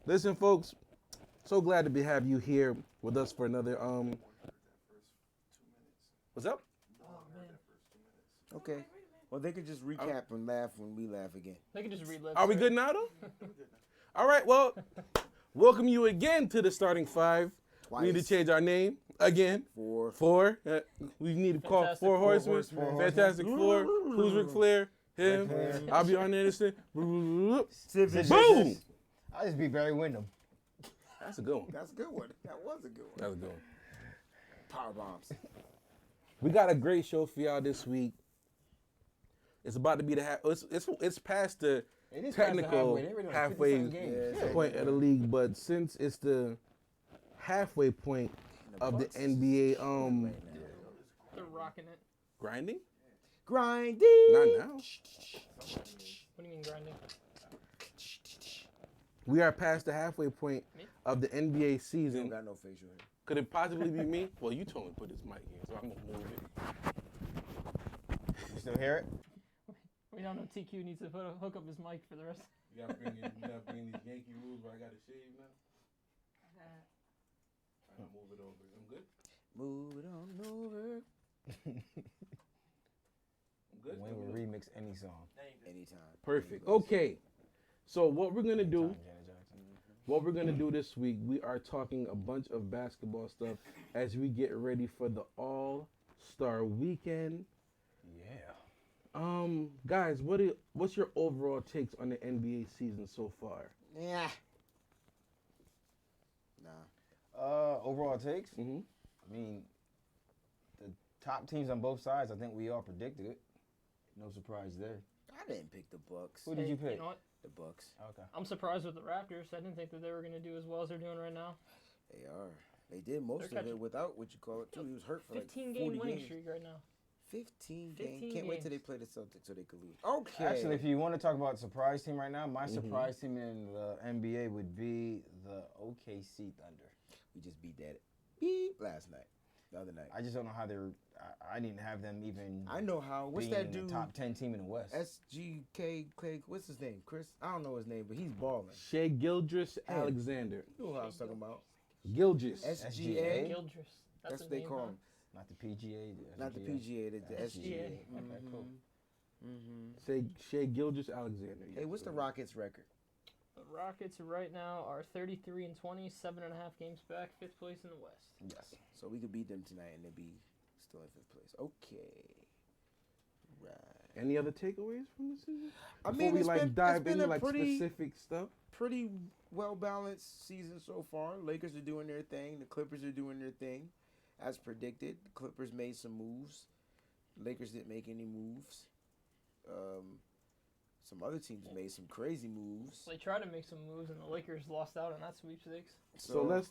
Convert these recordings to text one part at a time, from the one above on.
Listen, folks, so glad to have you here with us for another What's up? Okay. Well, they could just recap and laugh when we laugh again. They can just relive. Are we good now though? All right. Well, welcome you again to the starting five. Twice. We need to change our name again. Four. We need to call Fantastic four Four. horsemen. Fantastic Four. Who's Ric Flair? Him. I'll be Arn Anderson. Boom. I'll just be Barry Windham. That's a good one. That's a good one. That was a good one. That's a good one. Power bombs. We got a great show for y'all this week. It's about to be the it's past the technical halfway point of the league, but since it's the halfway point of the NBA, They're rocking it. grinding? Grinding. Not now. What do you mean grinding? We are past the halfway point of the NBA You don't season. got no facial hair. Could it possibly be me? Well, you told me to put this mic here, so I'm gonna move it. You still hear it? We don't know TQ needs to hook up his mic for the rest. You gotta bring these Yankee rules where I gotta shave now. I gotta move it over. I'm good. Move it on over. I'm good. Wayne will remix any song. Anytime. Perfect. Okay. So what we're gonna do? Anytime, Janet Jackson. What we're gonna do this week? We are talking a bunch of basketball stuff as we get ready for the All-Star Weekend. Yeah. Guys, what's your overall takes on the NBA season so far? Yeah. Nah. Overall takes? Mm-hmm. I mean, the top teams on both sides, I think we all predicted it. No surprise there. I didn't pick the Bucks. Who did you pick? You know what? The Bucks. Okay. I'm surprised with the Raptors. I didn't think that they were going to do as well as they're doing right now. They are. They did most They're of it without what you call it too. He was hurt for like 40 15-game winning games. streak right now. 15 15 games. Can't wait till they games. play the Celtics so they could lose. Okay. Actually, if you want to talk about surprise team right now, my surprise team in the NBA would be the OKC Thunder. We just beat that beep last night. The other night. I just don't know how they're. I didn't have them even. I know how. What's being that in dude? the top 10 team in the West. SGK Clay. What's his name? Chris? I don't know his name, but he's balling. Shea Gilgeous Alexander. You know who I was talking about? Gilgeous. SGA. Gildress. That's the what they name, call huh? him. Not the PGA. Not the PGA, the SGA. SGA. Okay, cool. Shea Gilgeous Alexander. Hey, what's the Rockets' record? The Rockets right now are 33-20, 7.5 games back, 5th place in the West. Yes. So we could beat them tonight and they'd be still in 5th place. Okay. Right. Any other takeaways from the season? I Before mean, we it's dive been into a pretty specific stuff. well balanced season so far. Lakers are doing their thing. The Clippers are doing their thing, as predicted. The Clippers made some moves. Lakers didn't make any moves. Some other teams made some crazy moves. They tried to make some moves, and the Lakers lost out on that sweepstakes. So let's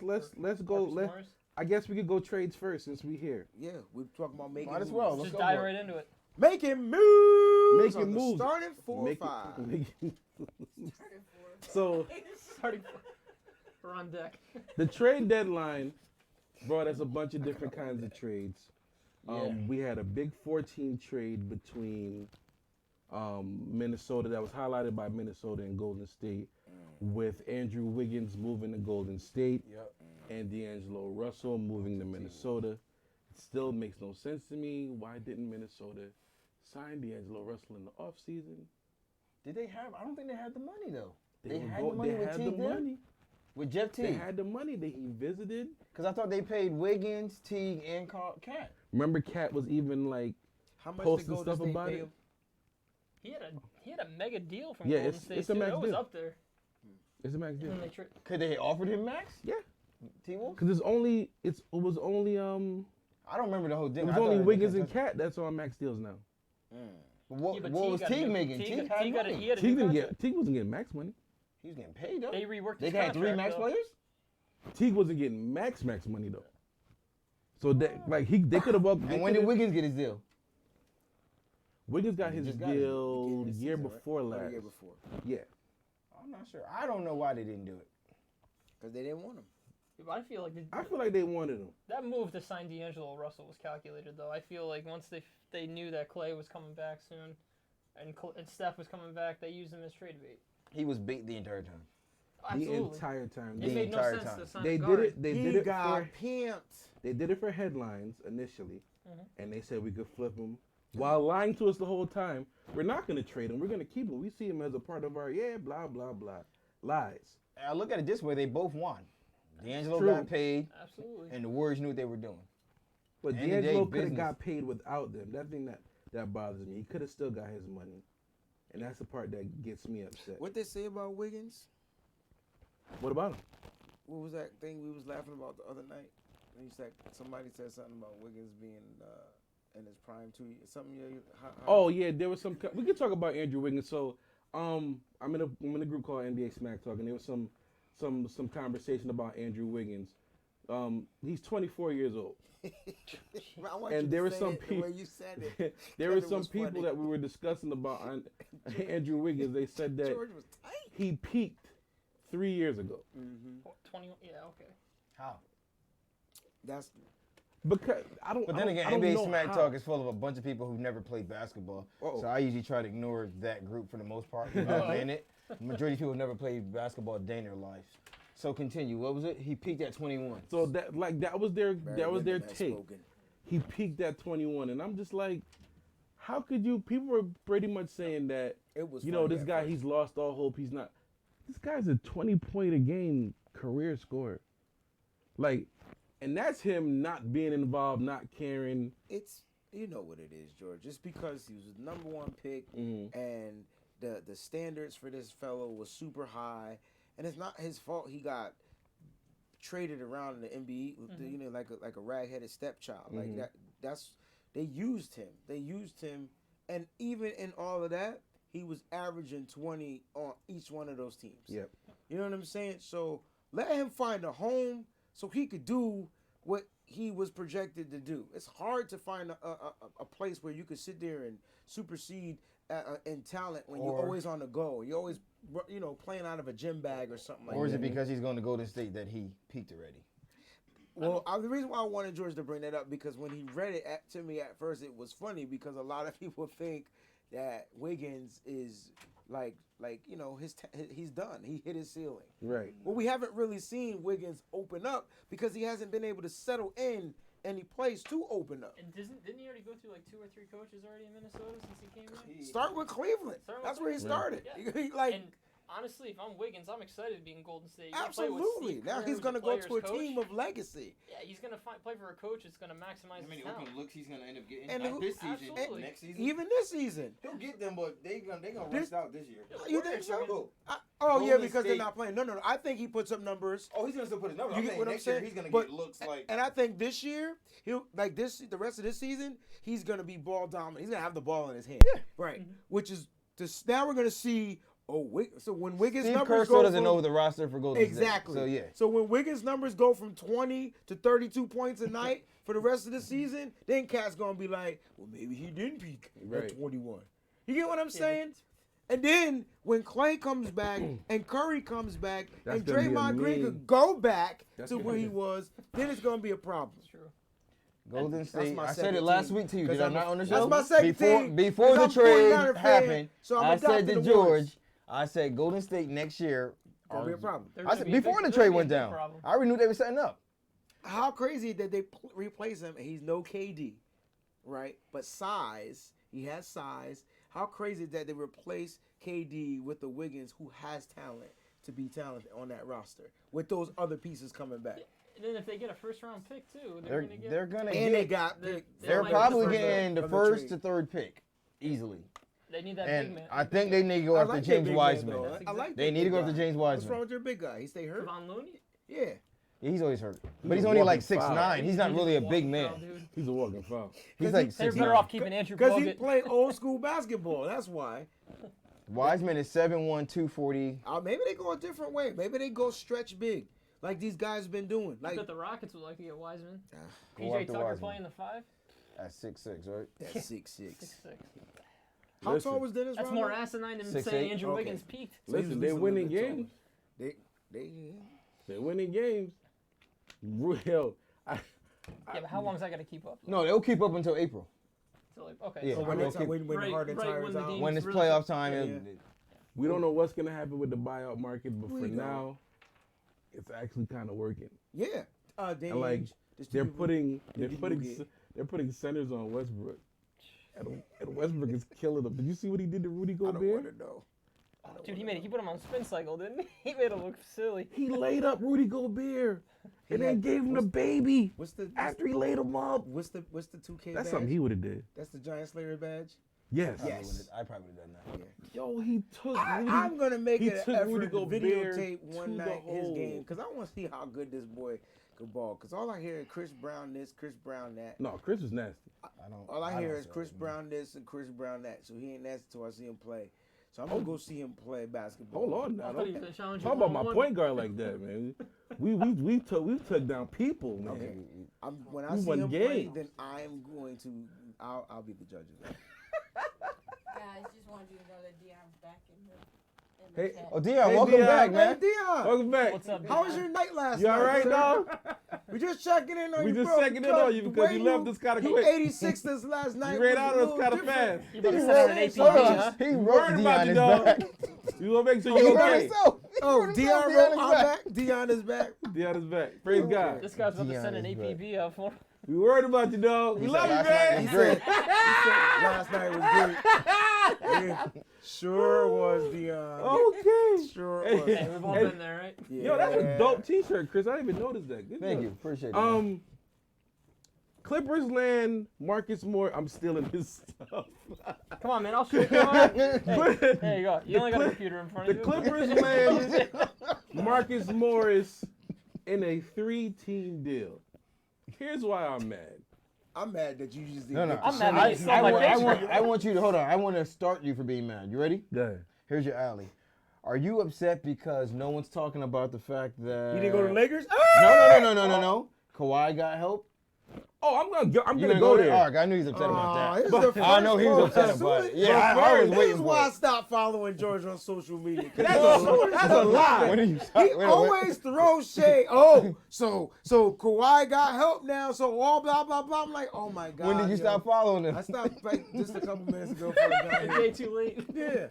go. I guess we could go trades first since we here. Yeah, we're talking about making Might as moves. well. Let's Just go dive for it. right into it. Making moves. Making on the moves. Starting 4 or 5. So Starting we're on deck. the trade deadline brought us a bunch of different kinds of trades. Yeah. We had a big 14 trade between Minnesota that was highlighted by Minnesota and Golden State, with Andrew Wiggins moving to Golden State Yep. and D'Angelo Russell moving to Minnesota. It still makes no sense to me. Why didn't Minnesota sign D'Angelo Russell in the offseason? Did they have? I don't think they had the money though. They had the money with Teague there? With Jeff They Teague. had the money that he visited. Because I thought they paid Wiggins, Teague, and Cat. Remember, Cat was even like How much posting did Golden stuff State about pay it. him? He had a mega deal from Yeah, Golden it's- State. it's a too. max That was deal. up there. It's a max deal. And they tra- Could they offered him max? Yeah, T-Wolf? because it was only I don't remember the whole it thing. was I thought only they Wiggins kept and Cat that's on max deals now. What, Yeah, but what was got a Teague new- making? Teague had Teague got a- money. he had a Teague new didn't contract. Teague wasn't getting max money. He was getting paid though. They reworked They his had three contract, max though. players. Teague wasn't getting max money though. So that they could have up. And when did Wiggins get his deal? Wiggins got He his just got his deal Beginning the of the year season, right? before Or the last. year before. Yeah. I'm not sure. I don't know why they didn't do it. Because they didn't want him. Yeah, but I feel like I feel like they wanted him. that move to sign D'Angelo Russell was calculated, though. I feel like once they knew that Clay was coming back soon, and Steph was coming back, they used him as trade bait. He was beat the entire time. Absolutely. The entire time. It made no entire sense time. to sign They a did guard. it. They He did it got for. pimped. They did it for headlines initially, Mhm. and they said we could flip him while lying to us the whole time. We're not going to trade him. We're going to keep him. We see him as a part of our blah blah blah lies. I look at it this way: they both won. D'Angelo True. got paid, Absolutely. and the Warriors knew what they were doing. But End of the day, D'Angelo could have business. got paid without them. That thing that bothers me. He could have still got his money, and that's the part that gets me upset. What they say about Wiggins? What about him? What was that thing we was laughing about the other night? When you said somebody said something about Wiggins being in his prime 2 years. Something. Oh yeah, there was some. We could talk about Andrew Wiggins. So I'm in a group called NBA Smack Talk, and there was some conversation about Andrew Wiggins. He's 24 years old. And there were some people. The way you said it. There were It some was people funny. that we were discussing about Andrew Wiggins. They said that George was tight. he peaked 3 years ago. 21. Yeah. Okay. How? That's Because I don't. But I then don't- again, I don't NBA know Smack how. Talk is full of a bunch of people who've never played basketball. Uh-oh. So I usually try to ignore that group for the most part. Even though I'm in it. The majority of people have never played basketball a day in their lives. So continue. What was it? He peaked at 21. So that was their Women has take. spoken. He peaked at 21, and I'm just like, how could you? People were pretty much saying that It was. you know funny this at guy, first. he's lost all hope. He's not. This guy's a 20-point-a-game career scorer. Like, and that's him not being involved, not caring. It's you know what it is, George. Just because he was the number one pick Mhm. and the standards for this fellow was super high, and it's not his fault he got traded around in the NBA, you know, like a rag-headed stepchild. Like Mhm. that's they used him. They used him, and even in all of that, he was averaging 20 on each one of those teams. Yep. You know what I'm saying? So let him find a home so he could do what he was projected to do. It's hard to find a place where you could sit there and supersede in talent when you're Or- always on the go. You're always, you know, playing out of a gym bag or something like Or is that. it because he's going to Golden State that he peaked already? Well, the reason why I wanted George to bring that up because when he read it to me at first, it was funny because a lot of people think that Wiggins is like you know he's done. He hit his ceiling. Right. Well, we haven't really seen Wiggins open up because he hasn't been able to settle in any place to open up. And didn't he already go through like 2 or 3 coaches already in Minnesota since he came there? Start with Cleveland. Start with That's where he Cleveland. started. Yeah. He, like And honestly, if I'm Wiggins, I'm excited to be in Golden State. You gotta play with absolutely. Steve Now Kerr, he's who's gonna the go to a player's team coach. of legacy. Yeah, he's gonna play for a coach that's gonna maximize How many his talent. open looks he's gonna end up getting? And Not who- this season, absolutely. next season. Even this season. He'll get them, but they gonna This- rest out this year. You think so? Who? Oh yeah, Golden because they're State. not playing. No. I think he puts up numbers. Oh, he's gonna still put his numbers. You I'm get saying what I'm next year saying? he's gonna But- get looks like. And I think this year he'll like this. The rest of this season, he's gonna be ball dominant. He's gonna have the ball in his hand. Yeah. Right. Which is this. Now we're gonna see. Oh, so when Wiggins Steve numbers Kerr go still doesn't from- know the roster for Golden exactly. State. So yeah. So when Wiggins numbers go from 20 to 32 points a night for the rest of the season, then Cat's gonna be like, well, maybe he didn't peak Right. at 21. You get what I'm saying? And then when Clay comes back and Curry comes back That's and gonna be a Draymond Green mean- could go back That's to gonna where be- he was, then it's gonna be a problem. It's true. Golden State. my I said second it last team, week to you. 'cause Did I I'm not a- on the that's show? my second before, team, Before 'cause the I'm trade 49er fan, happened, so I'm I said adopting to the George, Warriors. I said Golden State next year. Gonna be a problem. They're I gonna said be a before big- the they're trade gonna went be a big down. problem. I already knew they were setting up. How crazy that they replace him and he's no KD, right? But size, he has size. How crazy that they replace KD with the Wiggins who has talent to be talented on that roster with those other pieces coming back. And then if they get a first-round pick too, They're gonna get. they're gonna And they get. got They're- They're might probably get the getting the from the first trade. to third pick easily, They need that big and man. I think they need to go I after like their James big man, Wiseman. though. That's I like They their need to big go after guy. James What's Wiseman. wrong with their big guy? He stay hurt? Kevon Looney. Yeah. Yeah, he's always hurt, but He's he's a only like walking foul. 6'9". He's not really a big man. Foul, dude. He's a walking foul. He's like They're 6'9". better off keeping Andrew Because he Bogut. played old school basketball. That's why. Wiseman is 7'1", 240. Maybe they go a different way. Maybe they go stretch big, like these guys been doing. I Like bet the Rockets would like to get Wiseman. Go PJ after Tucker Wiseman. playing the 5. At 6'6", right? that's 6'6". 6'6". How Listen, tall was Dennis That's Rodman? more asinine than 6'8". saying Andrew Okay. Wiggins peaked. So he was Listen, at they're least a winning little bit games. taller. They They're winning games. Real. Yeah, but how long is that going to keep up? No, they'll keep up until April. So, like, okay. Yeah. so when, they'll it's, keep- when Right- Harden right tires when the out. game- When it's really playoff tough. time, Yeah, it- We don't know what's gonna happen with the buyout market, but for now, it's actually kind of working. Yeah. And like they're putting centers on Westbrook, and Westbrook is killing them. Did you see what he did to Rudy Gobert? I don't want to know. Dude, he put him on spin cycle, didn't he? He made him look silly. He laid up Rudy Gobert and then gave him the baby after he laid him up. What's the 2K That's badge? something he would have did. That's the Giant Slayer badge? Yes. I probably would have done that. Yeah. Yo, he took Rudy. I'm going to make he an took effort Rudy to Gobert videotape to one the night his hole. game because I want to see how good this boy could ball. Because all I hear is Chris Brown this, Chris Brown that. No, Chris was nasty. All I hear is Chris Brown this and Chris Brown that. So he ain't nasty until I see him play. So I'm going to go see him play basketball. Hold on now. I thought he was gonna challenge you Talk about my one-on-one. point guard like that, man. We've took down people, man. Okay. When I We see won him play, games. then I'm going to, I'll be the judge of that. Guys, just wanted you to know that Dion's back in the Hey, chat. Oh, Dion, Hey, welcome Dion. back, man. Hey, Dion. Welcome back. What's up, How was Dion? your night last You night? all right, sir? dog? We just checking in on We you, just bro. checking in on you because the you way left us kinda you quick. 86 this last night. ran was out a of us little kinda different. fast. You about to He send out an wrote- APB, hold on. huh? He Worried wrote about Dion you, is dog. back. You want to make sure He you're wrote okay. himself. Oh, Dion Dion wrote, is I'm back. Dion is back. Dion is back. Praise God. This guy's about to Dion send an is APB out for him. We worried about you, dog. We He love said you, last night man. was great. Last night was great. Yeah. Sure was, Dion. Okay. Sure Hey, was. Hey, we've all been there, right? Yo, that's a dope T-shirt, Chris. I didn't even notice that. Good Thank job. you. Appreciate it. Clippers land Marcus Moore. I'm stealing his stuff. Come on, man. I'll show you. Come on. But There you go. You only got a computer in front the of you. Clippers land Marcus Morris in a 3-team deal. Here's why I'm mad. I'm mad that you just No, didn't no. get the I'm mad shit. that you stole my picture. I want you to hold on. I want to start you for being mad. You ready? Yeah. Here's your alley. Are you upset because no one's talking about the fact that You didn't go to Lakers? No. Kawhi got help. Oh, I'm You gonna go there. All right, I knew he was upset about This is that. the I know he was first upset post. about it. Yeah, I was This waiting is for why I it. stopped following George on social media. That's a lie. When are you He always throws shade. So Kawhi got help now. So all blah blah blah. I'm like, oh my god. When did you stop following him? I stopped like just a couple minutes ago. Before I got A here. day too late. Yeah.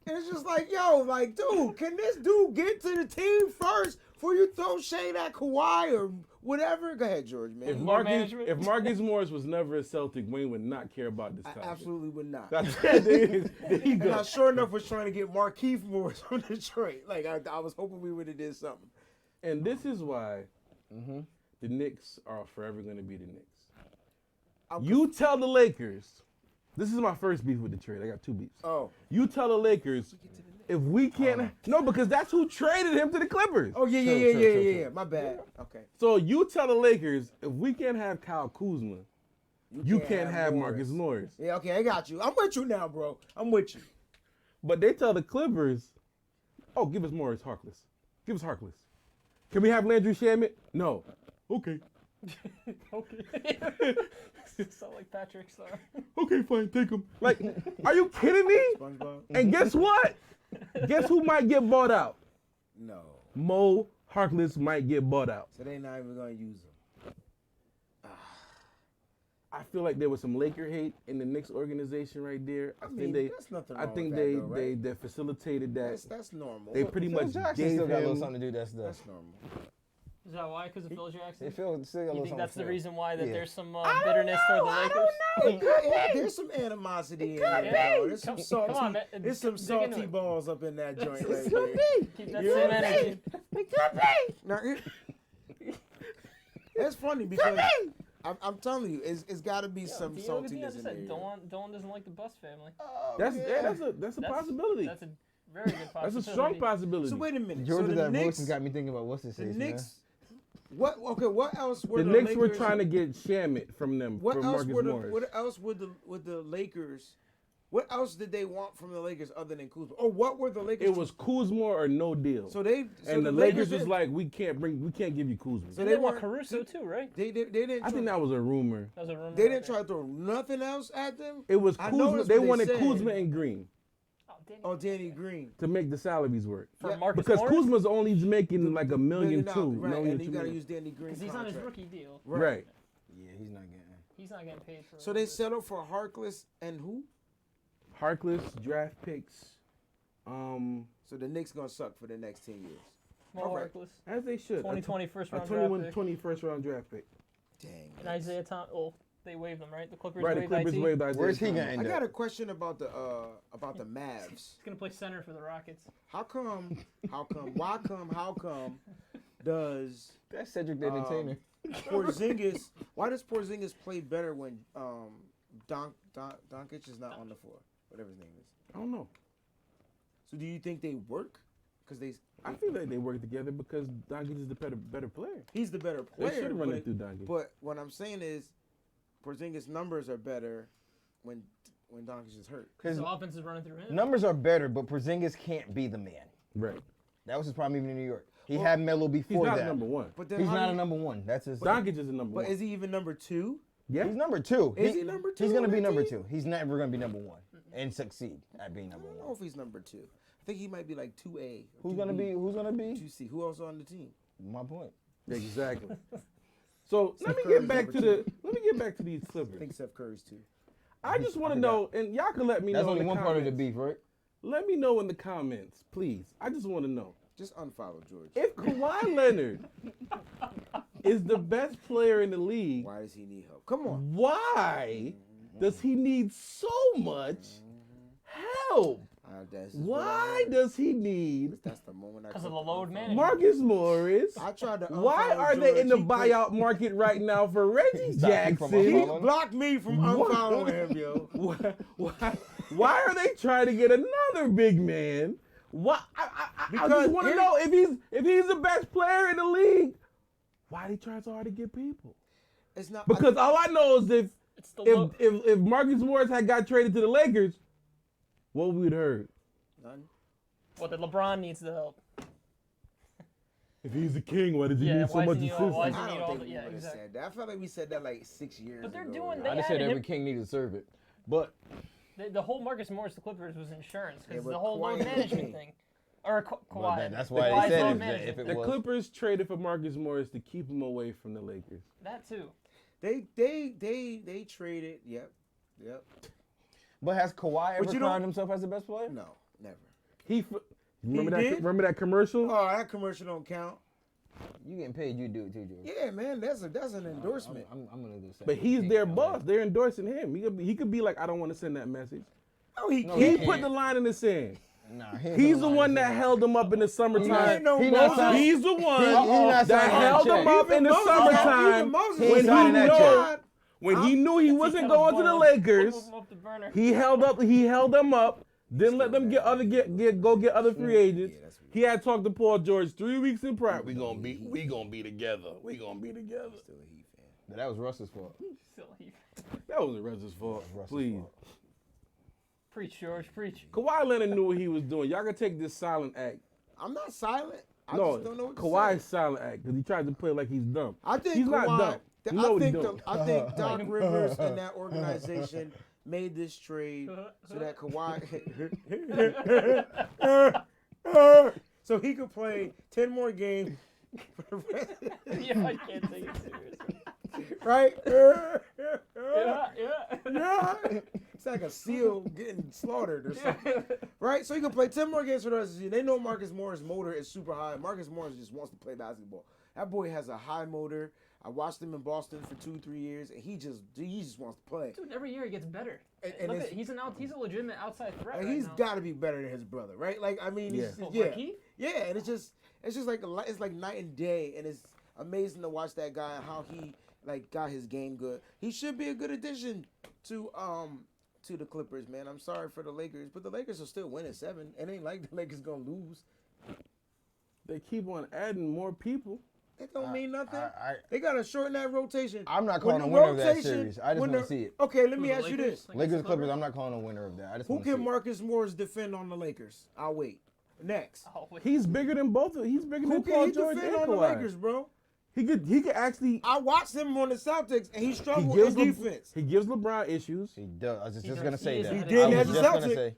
And it's just like, yo, like, dude, can this dude get to the team first before you throw shade at Kawhi or whatever? Go ahead, George, man. If Marcus Morris was never a Celtic, Wayne would not care about this I topic. absolutely would not. There you And I go. sure enough was trying to get Markieff Morris from Detroit. Like, I was hoping we would have did something. And this is why the Knicks are forever going to be the Knicks. You tell the Lakers. This is my first beef with the trade. I got 2 beefs. Oh. You tell the Lakers if we can't. No, because that's who traded him to the Clippers. Oh, yeah. My bad. Okay. So you tell the Lakers if we can't have Kyle Kuzma, you can't have Marcus Morris. Yeah, okay, I got you. I'm with you now, bro. I'm with you. But they tell the Clippers, oh, give us Morris Harkless. Give us Harkless. Can we have Landry Shamet? No. Okay. Okay. Sound like Patrick Star. Okay, fine, take him. Like, are you kidding me? SpongeBob? And guess what? Guess who might get bought out? No. Mo Harkless might get bought out. So they not even going to use him. I feel like there was some Laker hate in the Knicks organization right there. I mean, there's nothing wrong with that, though, right? they facilitated that. That's normal. They pretty Phil much Jackson gave still got a little him. something to do. That's normal. Is that why? Because of Phil Jackson? They feel still got a You little think something. that's the to reason why that Yeah. there's some bitterness toward the Lakers? There's some animosity in could there, be. bro. There's some Come salty, on, man. there's some Dig into salty it. balls up in that joint right It there. could be. Keep that You know same what I'm energy. It could be. Now, it's funny because I'm telling you, it's got to be some Look at Dion saltiness just in said there. Dawn doesn't like the Bus family. That's a possibility. That's a very good possibility. That's a strong possibility. So wait a minute. Georgia, so the that voice Knicks, has got me thinking about what's his the face, Knicks. What else were The the Knicks Lakers, were trying to get Shamet from them What for else Marcus were the Morris. What else were the Lakers? What else did they want from the Lakers other than Kuzma? Or what were the Lakers? It was Kuzma or no deal. so they and the Lakers was didn't- like, we can't give you Kuzma. So And they they want weren't- Caruso too, right? They didn't. I think that was a rumor. That was a rumor. They didn't try to throw nothing else at them. It was I Kuzma. noticed They what wanted said. Kuzma and Green Oh, Danny Green. to make the salaries work. For Yeah, Marcus Because Morris? Kuzma's only making like $1 million, $1 $2 million, right? million, And $2 you got to million. use Danny Green's Because he's on his contract. rookie deal. Right. Yeah, he's not getting. He's not getting paid for So they settled for Harkless and who? Harkless, draft picks, So the Knicks gonna suck for the next 10 years. More All right. worthless. As they should. 2020 first A round draft 21, pick. 20 first round draft pick. Dang. And Isaiah Thomas. Oh, they waived him, right? The Clippers Right, the waived Clippers IT. waived Isaiah Where's he Thomas. gonna end I up? got a question about the Mavs. He's gonna play center for the Rockets. How come does That's Cedric the Entertainer. Porzingis? Why does Porzingis play better when Doncic is not on the floor? Whatever his name is. I don't know. So do you think they work? Because I feel like they work together because Doncic is the better player. he's the better They player. should run it through Doncic. But what I'm saying is, Porzingis' numbers are better when Doncic is hurt. His So offense is running through him. numbers are better, but Porzingis can't be the man. Right. That was his problem even in New York. He had Melo He's before not that. number one. But then He's how not do a number one. That's his. Doncic is a number But one. is he even number 2? Yeah. He's number 2. Is he number 2? He's gonna on be that number team? 2. He's never gonna be number 1 and succeed at being I number don't know 1. if he's number 2. I think he might be like 2A. or Who's gonna 2B, be? Who's gonna be? 2C. Who else on the team? My point. Exactly. So let me Curry's get back number to these I Clippers. think Steph Curry's 2. I just want to know, and y'all can let me That's know. only in the one part of the comments. beef, right? Let me know in the comments, please. I just want to know Just unfollow George. if Kawhi Leonard is the best player in the league. Why does he need help? Come on. Why does he need so much help? Why does he need That's the moment I. Because of click the load unfollow. management. Marcus Morris? I tried to. Why unfollow are they in the George. buyout market right now for Reggie Stop me from Jackson? He unfollowing. blocked me from unfollowing him, yo. Why are they trying to get another big man? Why? I Because just want to here- know if he's the best player in the league. Why they trying so hard to get people? It's not Because all I know is It's the low. if Marcus Morris had got traded to the Lakers, what we'd heard. None. What the LeBron needs the help. If he's the king, why does he Yeah, need so why much does he need all- why assistance? does I need don't all think the- we yeah, would have exactly. said that. I felt like we said that like 6 years But they're ago. doing- I They just said added every him- king needs to serve it. But The whole Marcus Morris, the Clippers, was insurance Yeah, because but the whole Kawhi load is the management king. thing. Or Kawhi. that's why Kawhi's they said load is that management. if it The was Clippers traded for Marcus Morris to keep him away from the Lakers. That too. They traded. Yep. But has Kawhi ever you crowned don't- himself as the best player? No, never. Remember did? that? Remember that commercial? Oh, that commercial don't count. You getting paid, you do it too, Joe. Yeah, man, that's an endorsement. I'm gonna do the But same. he's King, their LA. boss. They're endorsing him. He could be like, I don't want to send that message. No, he No, can't. He can't. put the line in the sand. Nah, He's the one that held him up in the He summertime. ain't no He not Moses. signing- He's the one He not that signing held that him check. up in the Moses- summertime even Moses He ain't when signing that check. when he knew he wasn't He going to the boiled- Lakers. put him up the burner. He held them up. Didn't let them get other free agents. that's weird. He had talked to Paul George 3 weeks in prior. We gonna be together. We gonna be together. Still a Heat fan. But that was Russ's fault. Still, he That was the Russ's fault. Russ's Please. fault. preach, George, preach. Kawhi Leonard knew what he was doing. Y'all can take this silent act. I'm not silent. I No, just don't know what to Kawhi's say. silent act because he tries to play like he's dumb. I think he's Kawhi, not dumb. You know what he's doing. I think Doc Rivers and that organization made this trade so that Kawhi so he could play 10 more games for the rest, Yeah, I can't take it seriously. right? Yeah. It's like a seal getting slaughtered or something. Right? So he can play 10 more games for the rest of the season. They know Marcus Morris' motor is super high. Marcus Morris just wants to play basketball. That boy has a high motor. I watched him in Boston for 2-3 years, and he just wants to play. Dude, every year he gets better. And Look it's- at, he's a legitimate outside threat. And right he's now. got to be better than his brother, right? Like, I mean, Yeah. he's, Oh, yeah, Marquis? yeah, and it's just like it's like night and day, and it's amazing to watch that guy and how he like got his game good. He should be a good addition to the Clippers, man. I'm sorry for the Lakers, but the Lakers will still win at 7. It ain't like the Lakers gonna lose. They keep on adding more people. It don't mean nothing. I- They gotta shorten that rotation. I'm not When calling a the winner of that rotation- series. I just when want to the- see it. Okay, let Who, me the ask you Lakers? this: Like Lakers, the Clippers. I'm not calling a winner of that. I just Who want to see can it. Marcus Morris defend on the Lakers? I'll wait. Next. Oh, wait. He's bigger than both. He's bigger Who than can Paul he George defend and on the Kawhi. Lakers, bro? He could actually. I watched him on the Celtics, and he He struggled gives in defense. He gives LeBron issues. He does. I was just He gonna does. say He is that. a- He did I as was a just gonna Celtic. say.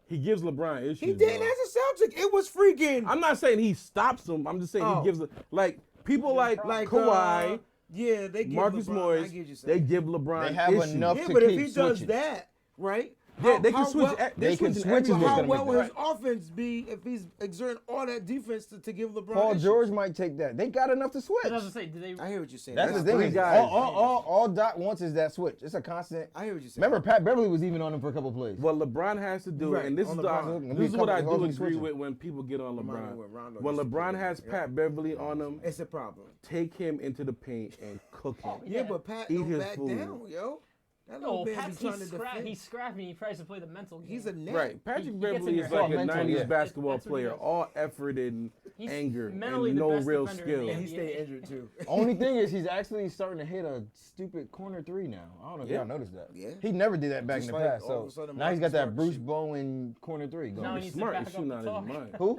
He gives LeBron issues. He did bro. as a Celtic. It was freaking I'm not saying he stops them. I'm just saying Oh. he gives like people like like Kawhi, yeah, they give Marcus LeBron, Morris. I get you they saying. give LeBron They have issues. enough Yeah, to but if keep he does switching. that, right? Yeah, they can how switch. well- They can switching switch So He's everything. how gonna well make will that. his offense be if he's exerting all that defense to give LeBron Paul issues? George might take that. They got enough to switch. But I was gonna say, do they? I hear what you're saying. That's the thing. three guys. All Doc wants is that switch. It's a constant. I hear what you're saying. Remember, Pat Beverly was even on him for a couple plays. What LeBron has to do, Right, and this on is LeBron. this is what I do Couple- agree switching. with when people get on Remember LeBron. when Rondo When used to LeBron play has with him. Pat Beverly on him, It's a problem. take him into the paint and cook him. Yeah, but Pat Eat don't his back food. down, yo. That No, little man Pat's be trying to defend. he's scrappy. He tries to play the mental game. He's a net. Right, Patrick He gets Beverly in your is head. like a Mental, 90s yeah. basketball That's what he player, does. all effort and He's anger mentally and the no best real defender in the skill. And he NBA. stay injured too. Only thing is he's actually starting to hit a stupid corner three now. I don't know if Yeah. y'all noticed that. Yeah. He never did that back Just in the like past. all of So a sudden now he's got Marcus that Smart Bruce shoot. Bowen corner three Now going. he needs Smart to is back up shooting the out talk. his mind. Who?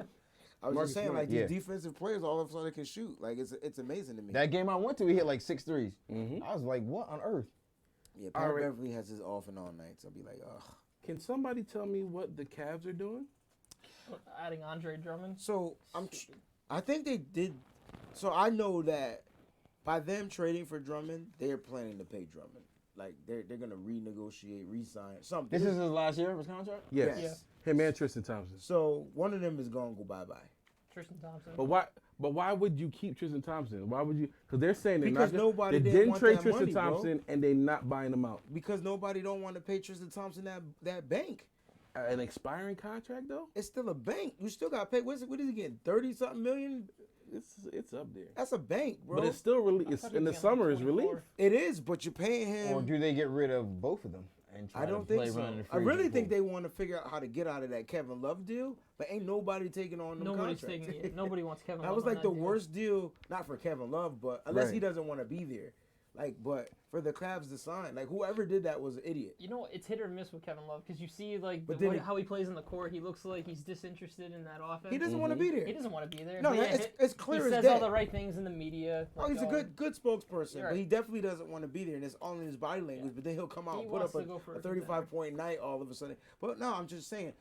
I was Marcus just saying, Smart, like these yeah. defensive players, all of a sudden can shoot. Like it's amazing to me. That game I went to, he hit like 6 threes. Mhm. I was like, what on earth? Yeah, Pat All right. Beverly has his off and on nights. I'll be like, ugh. Can somebody tell me what the Cavs are doing? Adding Andre Drummond. So I think they did. So I know that by them trading for Drummond, they're planning to pay Drummond. Like they're gonna renegotiate, re-sign something. This is his last year of his contract? Yes. Yes. Him and Tristan Thompson. So one of them is gonna go bye bye. Tristan Thompson. But why would you keep Tristan Thompson? Why would you? Because they're saying they're Because not. nobody they didn't didn't want trade that Tristan money, bro. Thompson, and they're not buying him out. Because nobody don't want to pay Tristan Thompson that bank. An expiring contract though. It's still a bank. You still got to pay. What is he getting? 30-something million? It's up there. That's a bank, bro. But it's still really. I It's thought he in the was getting summer. like It's relief. 24. It is, but you're paying him. Or do they get rid of both of them and try I don't to play think so. around in the I free really agent think pool? they want to figure out how to get out of that Kevin Love deal, but ain't nobody taking on them Nobody's contracts. taking it. Nobody wants Kevin. That Love was on like the deal. worst deal, not for Kevin Love, but unless he Right. doesn't want to be there. Like, but for the Cavs to sign, like whoever did that was an idiot. You know, it's hit or miss with Kevin Love because you see like But then how he plays in the court. He looks like he's disinterested in that offense. He doesn't want to be there. He doesn't want to be there. No, But yeah, it's clear he as says day. all the right things in the media. Oh, he's a good spokesperson, You're but he right. definitely doesn't want to be there, and it's all in his body language. But then he'll come out He and put wants up to go for a a contender. 35-point night all of a sudden. But no, I'm just saying,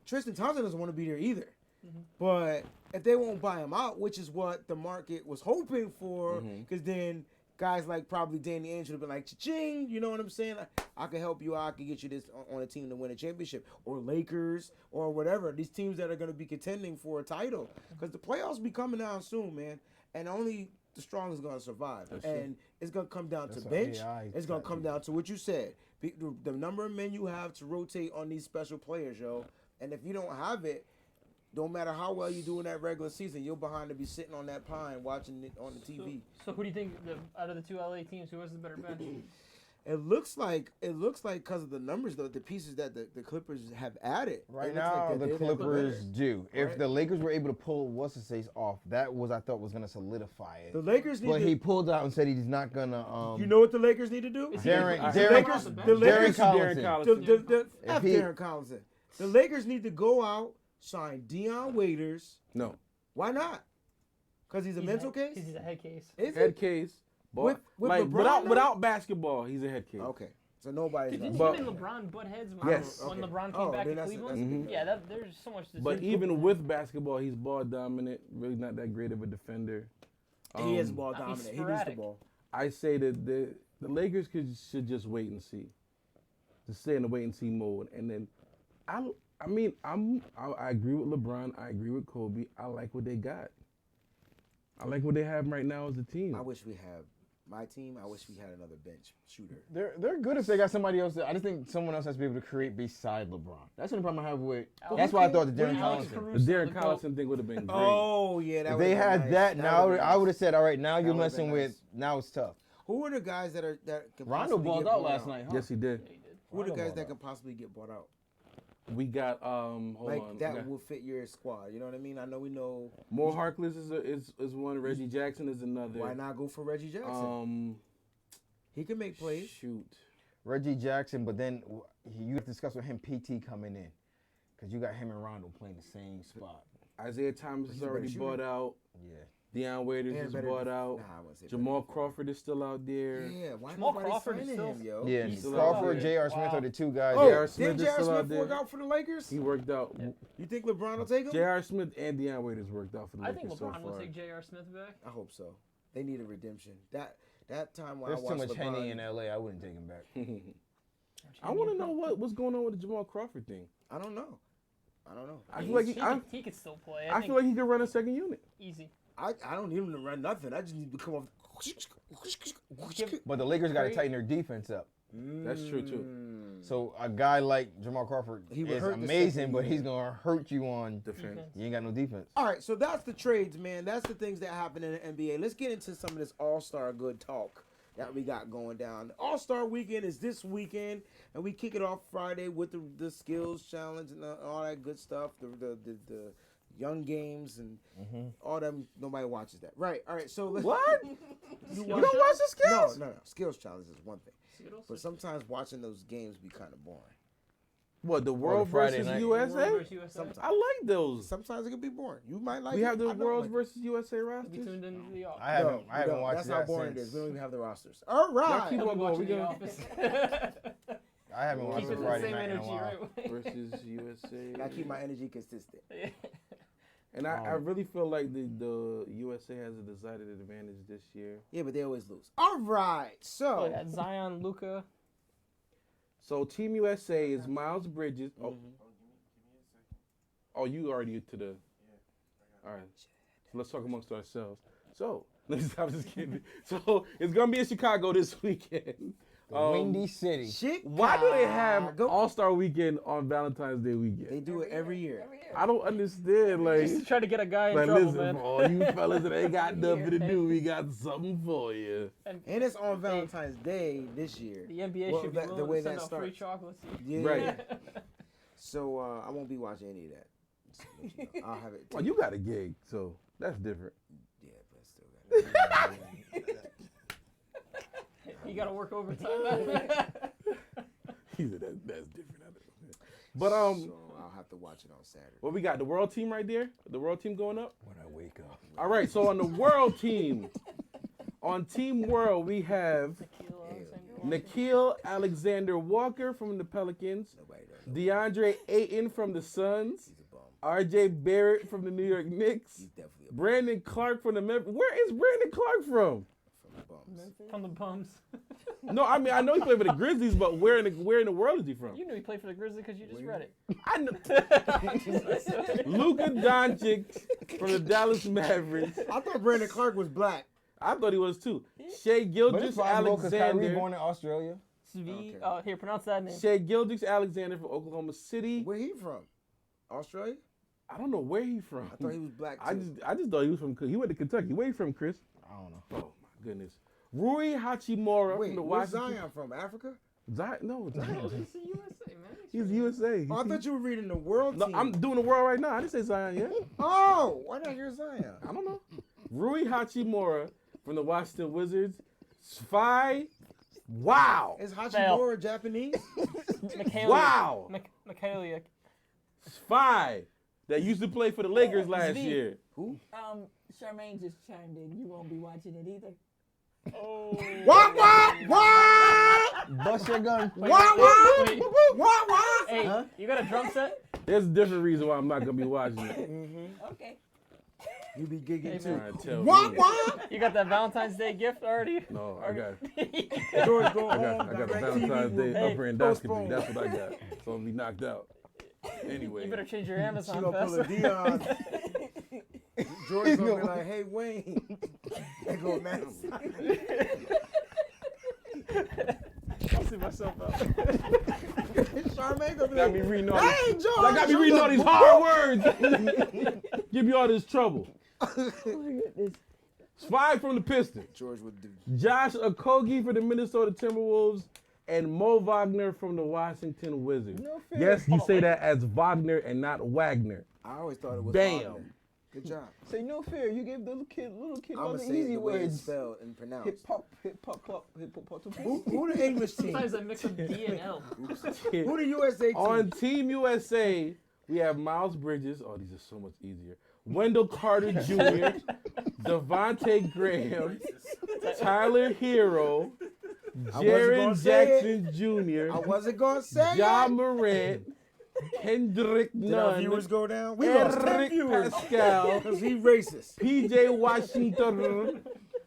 Tristan Thompson doesn't want to be there either. Mm-hmm. But if they won't buy him out, which is what the market was hoping for, because then guys like probably Danny Ainge would have been like, cha-ching, you know what I'm saying? I can help you out. I can get you this on a team to win a championship. Or Lakers or whatever. These teams that are going to be contending for a title. Because the playoffs be coming down soon, man. And only the strong is going to survive. And it's going to come down to That's bench. an AI It's going to come strategy. down to what you said. The number of men you have to rotate on these special players, yo. And if you don't have it, don't matter how well you do in that regular season, you're behind to be sitting on that pine watching it on the TV. So who do you think out of the two LA teams, who has the better bench? It looks like because of the numbers, the pieces that the Clippers have added. Right it looks now, like the they're Clippers better. do. If Right. the Lakers were able to pull what's-his-face off, that was, I thought, was going to solidify it. The Lakers need But to. he pulled out and said he's not going to. You know what the Lakers need to do? Is he- Darren- is he Darren- coming off the the bench? Lakers- Darren Darren Collison. Collison. F he- Darren Collison. The Lakers need to go out, sign Deion Waiters. No. Why not? Because he's a mental case? Because he's a head case. Is Head it? case. But With like LeBron, without though? without basketball, he's a head case. Okay. So nobody's Didn't But- even LeBron butt heads when, Yes. when Okay. LeBron came Oh, back then to that's a Cleveland? big Yeah, there's so much to But say. even with basketball, he's ball dominant. Really not that great of a defender. He is ball he's dominant. He needs the sporadic. ball. I say that the Lakers should just wait and see. To stay in the wait and see mode, and then I agree with LeBron. I agree with Kobe. I like what they got. I like what they have right now as a team. I wish we had my team. I wish we had another bench shooter. They're good if they got somebody else. I just think someone else has to be able to create beside LeBron. That's the only problem I have with. That's why I thought the Darren Alex Collison. Caruso, The Darren the Collison thing would have been great. Oh yeah, that If would've they been had nice. that, now would've been I would nice. have said, all right, now you're would've been messing nice. with. Now it's tough. Who are the guys that can Rondo possibly balled get out bought last night, huh? Yes, he did. Yeah, he did. Who are the Rondo guys balled that out. can possibly get bought out? We got hold Like on. that We got- will fit your squad. You know what I mean? I know we know. More Harkless is one. Reggie Jackson is another. Why not go for Reggie Jackson? He can make plays. Shoot. Reggie Jackson, but then you have to discuss with him PT coming in. Because you got him and Rondo playing the same spot. Isaiah Thomas is He's a better already shooter. bought out. Yeah. Deion Waiters And is better bought def- out. Nah, I wouldn't say Jamal better. Crawford is still out there. Yeah, why Jamal nobody Crawford is signing still- him, yo? Yeah, He's still out Crawford, there. J.R. Smith Wow. are the two guys. Oh, J.R. Smith didn't is J.R. still out Smith there. work out for the Lakers? He worked out. You think LeBron will take him? J.R. Smith and Deion Waiters worked out for the I Lakers think so LeBron will far. take J.R. Smith back. I hope so. They need a redemption. That time when There's I too watched much LeBron, Henny in L.A. I wouldn't take him back. I want to know what's going on with the Jamal Crawford thing. I don't know. I feel like he could still play. I feel like he could run a second unit. Easy. I don't need him to run nothing. I just need to come off. But the Lakers got to tighten their defense up. That's true too. So a guy like Jamal Crawford He would is hurt the amazing, second but unit. he's gonna hurt you on Defense. You ain't got no defense. All right, so that's the trades, man. That's the things that happen in the NBA. Let's get into some of this All-Star good talk that we got going down. The All-Star weekend is this weekend, and we kick it off Friday with the skills challenge and all that good stuff. The young games and all them. Nobody watches that, right? All right, so let's, What? you don't watch the skills? No. Skills challenge is one thing, Skittles? but sometimes watching those games be kind of boring. What, the World Friday versus night. USA? World versus USA. Sometimes. I like those. Sometimes it can be boring. You might like. We it. have the I don't World like it. versus USA We rosters. tuned into the office. I haven't No, I haven't no, watched that's that how boring since. it is. We don't even have the rosters. All right. keep on going. We the gonna office. I haven't watched Keep the it the Friday same night in a energy, while. right? versus USA. I keep my energy consistent. And I really feel like the USA has a decided advantage this year. Yeah, but they always lose. All right. So. Oh, yeah, Zion, Luca. So Team USA is Miles Bridges. Oh, oh, you already to the. All right. So let's talk amongst ourselves. So I'm just kidding. So it's gonna be in Chicago this weekend. Windy City. Why do they have Chicago. All-Star Weekend on Valentine's Day They weekend? do it every year. I don't understand. Like, Just to try to get a guy in like trouble, listen, man. for all you fellas that ain't got nothing to do, we got something for you. And it's on Valentine's Day this year. The NBA Well, should be the willing way to send that out free starts. chocolates. Yeah. Right. So I won't be watching any of that. Just to let you know. I'll have it. Well, you got a gig, so that's different. Yeah, but I still got it. You got to work overtime. He said that's different. I don't know. But So I'll have to watch it on Saturday. what we got? The world team right there. The world team going up. When I wake up. All right. So on the world team, on Team World, we have Nikhil Alexander Walker from the Pelicans, Nobody does. DeAndre Ayton from the Suns, He's a bum. R.J. Barrett from the New York Knicks, He's definitely a bum Brandon Clark from the Memphis. Where is Brandon Clark from? from the bums. From the bums. No, I mean I know he played for the Grizzlies, but where in the world is he from? You knew he played for the Grizzlies because you just read it. I know. Luka Doncic from the Dallas Mavericks. I thought Brandon Clark was black. I thought he was too. Shea But Gilgeous it's possible because Kyrie Alexander. born in Australia. Svi, Okay. here, pronounce that name. Shea Gilgeous Alexander from Oklahoma City. Where he from? Australia? I don't know where he from. I thought he was black I too. just thought he was from. He went to Kentucky. Where he from, Chris? I don't know. Oh my goodness. Rui Hachimura Wait, from the where's Washington. Zion from? Africa? No, Zion. He's the USA, man. He's USA. Oh, I thought you were reading the world No, team. I'm doing the world right now. I didn't say Zion yet. Oh, why not hear Zion? I don't know. Rui Hachimura from the Washington Wizards. Spy. Wow. Is Hachimura Fail. Japanese? Michaelia. Wow. Michaelia. Spy that used to play for the Lakers last Zvi. year. Charmaine just chimed in. You won't be watching it either. Oh. What? Bust your gun. What? Wait. What? Hey, you got a drum set? There's a different reason why I'm not gonna be watching it. Okay. You be gigging Hey, too. man. Alright, tell What? me. What? You got that Valentine's Day gift already? No, I got George going I home. got the direct Valentine's TV Day will upper endoscopy. postpone. That's what I got. So I'm gonna be knocked out. Anyway. You better change your She Amazon gonna pull a password. Dion. George's gonna be like, "Hey Wayne," they go man. I'll see myself out. Charmaine gonna be Got like, me reading all "Hey these. George," I got me reading all these hard words. Give me all this trouble. Oh my goodness. Spy from the Pistons. George would do. Josh Okogie for the Minnesota Timberwolves. And Mo Wagner from the Washington Wizards. No fair. Yes, you Hold on, say wait. that as Wagner and not Wagner. I always thought it was. Bam. Wagner. Good job. Say no fair. You gave the little kid I'm all gonna the say it easy the way it's words. spelled and pronounced. Hip hop, clop, hip hop. Who the English team? Sometimes I mix up D and L. Who the USA team? On Team USA, we have Miles Bridges. Oh, these are so much easier. Wendell Carter Jr., Devontae Graham, Tyler Hero, Jaren Jackson Jr., I wasn't gonna say John it. Morant, Kendrick Did our Nunn, viewers go down? We lost 10 Eric viewers Pascal, because he racist. PJ Washington,